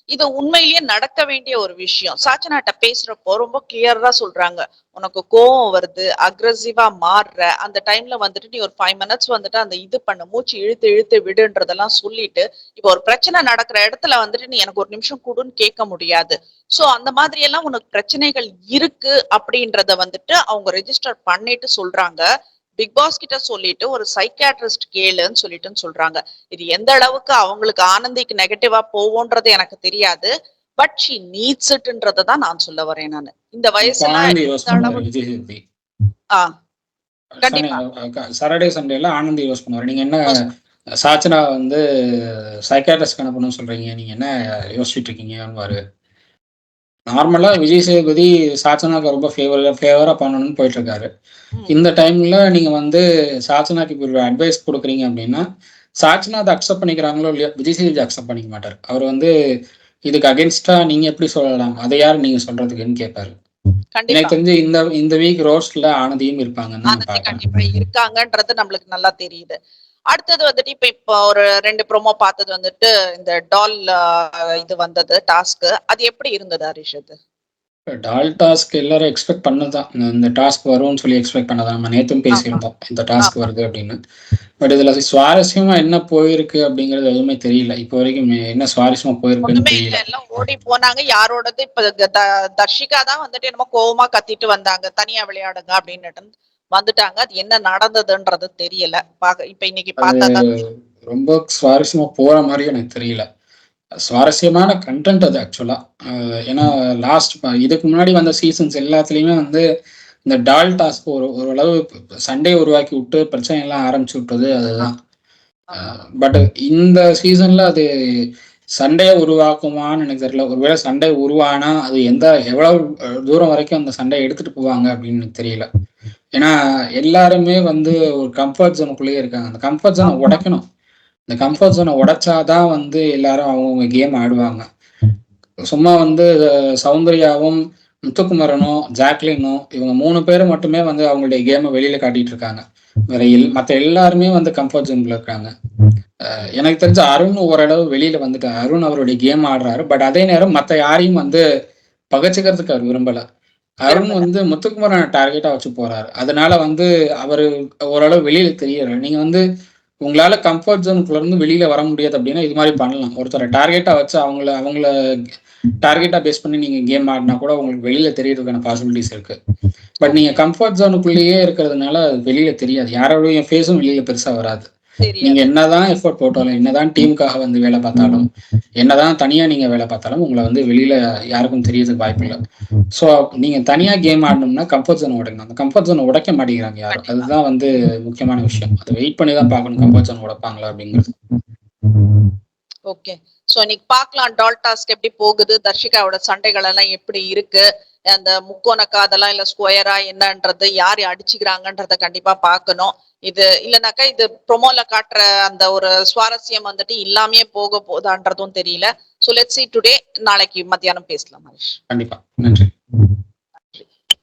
இது உண்மையிலேயே நடக்க வேண்டிய ஒரு விஷயம். சாச்சனாட்ட பேசுறப்போ ரொம்ப கிளியரா சொல்றாங்க, உனக்கு கோவம் வருது, அக்ரெசிவா மாறுற அந்த டைம்ல வந்துட்டு நீ ஒரு 5 minutes வந்துட்டு அந்த இது பண்ண மூச்சு இழுத்து இழுத்து விடுன்றதெல்லாம் சொல்லிட்டு இப்போ ஒரு பிரச்சனை நடக்கிற இடத்துல வந்துட்டு நீ எனக்கு ஒரு நிமிஷம் கூடுன்னு கேட்க முடியாது. சோ அந்த மாதிரி எல்லாம் உனக்கு பிரச்சனைகள் இருக்கு அப்படின்றத வந்துட்டு அவங்க ரெஜிஸ்டர் பண்ணிட்டு சொல்றாங்க. பிக் பாஸ் கிட்ட சொல்லிட்டு ஒரு சைக்கியாட்ரிஸ்ட் கேளுன்னு சொல்லிட்டுன்னு சொல்றாங்க. இது எந்த அளவுக்கு அவங்களுக்கு ஆனந்திக்கு நெகட்டிவா போவோன்றது எனக்கு தெரியாது. பட் ஷி நீட்ஸ் இட்ன்றதை தான் நான் சொல்ல வரேன் நானு. இந்த வயசுல ஆனந்த் யூஸ் இந்த பண்ணுவாரு அளவு விஜய் சேதுபதி. ஆ கண்டிப்பா சாட்டர்டே சண்டேல ஆனந்த் யூஸ் பண்ணுவாரு. நீங்க என்ன use சாச்சனா வந்து சைக்காட்ரிஸ்ட் அனுப்பணும்னு சொல்றீங்க, நீங்க என்ன யோசிச்சுட்டு இருக்கீங்கன்னு. நார்மலா விஜய் சேதுபதி சாச்சனாக்கு ரொம்ப ஃபேவரா பண்ணணும்னு போயிட்டு இருக்காரு. ம். இந்த டைம்ல நீங்க வந்து சாச்சனாக்கு இப்ப ஒரு அட்வைஸ் கொடுக்குறீங்க அப்படின்னா, சாச்சனா அதை அக்செப்ட் பண்ணிக்கிறாங்களோ இல்லையோ, விஜய் சேதுபதி அக்செப்ட் பண்ணிக்க மாட்டார். அவர் வந்து இதுக்கு அகேன்ஸ்டா நீங்க எப்படி சொல்லலாம், அதை யார் நீங்க சொல்றதுக்குன்னு கேட்பாரு. எனக்கு கண்டிப்பா தெரிஞ்சு இந்த வீக் ரோஸ்ட்ல ஆனந்தியும் இருப்பாங்கன்னு நான் ஆனந்தி பார்க்கறேன். கண்டிப்பா இருக்காங்கன்றது நம்மளுக்கு நல்லா தெரியுது. அடுத்தது வந்துட்டு இப்ப ஒரு 2 ப்ரோமோ பார்த்தது வந்துட்டு இந்த டால் இது வந்தது டாஸ்க். அது எப்படி இருந்தது ஹரிஷ் அது? டால் டாஸ்க் எல்லாரும் எக்ஸ்பெக்ட் பண்ணதான். இந்த டாஸ்க் வரும்னு சொல்லி எக்ஸ்பெக்ட் பண்ணதான். நம்ம நேத்தும் ஆமா பேசியிருந்தோம் இந்த டாஸ்க் ஆமா வருது அப்படின்னு. பட் இதுல சுவாரஸ்யமா என்ன போயிருக்கு அப்படிங்கிறது எதுவுமே தெரியல. இப்போ வரைக்கும் என்ன சுவாரஸ்யமா போயிருக்குன்னு ஒண்ணுமே இல்ல. தெரியல. எல்லாம் ஓடி போனாங்க. யாரோடது இப்ப தர்ஷிகா தான் வந்துட்டு என்னமோ கோவமா கத்திட்டு வந்தாங்க. தனியா விளையாடுங்க அப்படின்னுட்டு வந்துட்டாங்க. அது என்ன நடந்ததுன்றது தெரியல. இப்ப இன்னைக்கு அது பார்த்தாதான் ரொம்ப சுவாரஸ்யமா போற மாதிரியும் எனக்கு தெரியல. சுவாரஸ்யமான கண்டென்ட் அது ஆக்சுவலா. ஏன்னா லாஸ்ட் இதுக்கு முன்னாடி வந்த சீசன்ஸ் எல்லாத்துலயுமே வந்து இந்த டால் டாஸ்க் ஓரளவு சண்டே உருவாக்கி விட்டு பிரச்சனை எல்லாம் ஆரம்பிச்சு விட்டது அதுதான். ஆமா பட் இந்த சீசன்ல அது சண்டையை உருவாக்குமான்னு எனக்கு தெரியல. ஒருவேளை சண்டை உருவானா அது எவ்வளவு தூரம் வரைக்கும் அந்த சண்டையை எடுத்துட்டு போவாங்க அப்படின்னு எனக்கு தெரியல. ஏன்னா எல்லாருமே வந்து ஒரு கம்ஃபர்ட் ஜோனுக்குள்ளேயே இருக்காங்க. அந்த கம்ஃபர்ட் ஜோனை உடைக்கணும். இந்த கம்ஃபர்ட் ஜோனை உடைச்சாதான் வந்து எல்லாரும் அவங்கவுங்க கேம் ஆடுவாங்க. சும்மா வந்து சௌந்தர்யாவும் முத்துக்குமரனும் ஜாக்லினும் இவங்க 3 பேரும் மட்டுமே வந்து அவங்களுடைய கேமை வெளியில காட்டிட்டு இருக்காங்க. வேற மற்ற எல்லாருமே வந்து கம்ஃபர்ட் ஜோன்ல இருக்காங்க. எனக்கு தெரிஞ்ச அருண் ஓரளவு வெளியில வந்துட்டார். அருண் அவருடைய கேம் ஆடுறாரு. பட் அதே நேரம் மற்ற யாரையும் வந்து பகச்சுக்கிறதுக்கு அவர் விரும்பல. அருண் விரும்பல. வந்து முத்துக்குமரனை டார்கெட்டா வச்சு போறாரு. அதனால வந்து அவரு ஓரளவு வெளியில தெரியறாரு. நீங்க வந்து உங்களால கம்ஃபர்ட் ஜோனுக்குள்ள இருந்து வெளியில வர முடியாது அப்படின்னா இது மாதிரி பண்ணலாம். ஒருத்தரை டார்கெட்டா வச்சு அவங்கள டார்கெட்டா பேஸ் பண்ணி நீங்க கேம் ஆடினா கூட உங்களுக்கு வெளியில தெரியறதுக்கான பாசிபிலிட்டிஸ் இருக்கு. பட் நீங்க கம்ஃபர்ட் ஜோனுக்குள்ளேயே இருக்கிறதுனால அது வெளியில தெரியாது. யாரோடைய ஃபேஸும் வெளியில பெருசா வராது. நீங்க என்னதான் எஃபோர்ட் போட்டாலும், என்னதான் டீமுக்காக வந்து வேலை பார்த்தாலும், என்னதான் தனியா நீங்க வேலை பார்த்தாலும் உங்களை வந்து வெளியில யாருக்கும் தெரியறதுக்கு வாய்ப்பு இல்லை. ஸோ நீங்க தனியா கேம் ஆடணும்னா கம்ஃபர்ட் ஜோனை உடைக்கணும். அந்த கம்ஃபர்ட் ஜோனை உடைக்க மாட்டேங்கிறாங்க யாரும். அதுதான் வந்து முக்கியமான விஷயம். அதை வெயிட் பண்ணி தான் பார்க்கணும் கம்ஃபர்ட் ஜோன் உடைப்பாங்களா அப்படிங்கிறது. ஓகே. சோ இன்னைக்கு பார்க்கலாம் டால் டாஸ்க் எப்படி போகுது, தர்ஷிகாவோட சண்டைகள் எல்லாம் எப்படி இருக்கு, அந்த முக்கோணக்கா அதெல்லாம் இல்ல ஸ்கொயரா என்னன்றது, யார் அடிச்சுக்கிறாங்கன்றத கண்டிப்பா பார்க்கணும். இது இல்லைனாக்கா இது ப்ரொமோல காட்டுற அந்த ஒரு சுவாரஸ்யம் வந்துட்டு இல்லாமே போக போதான்றதும் தெரியல. So let's see today. நாளைக்கு மத்தியானம் பேசலாம் ஹரிஷ். கண்டிப்பா. நன்றி.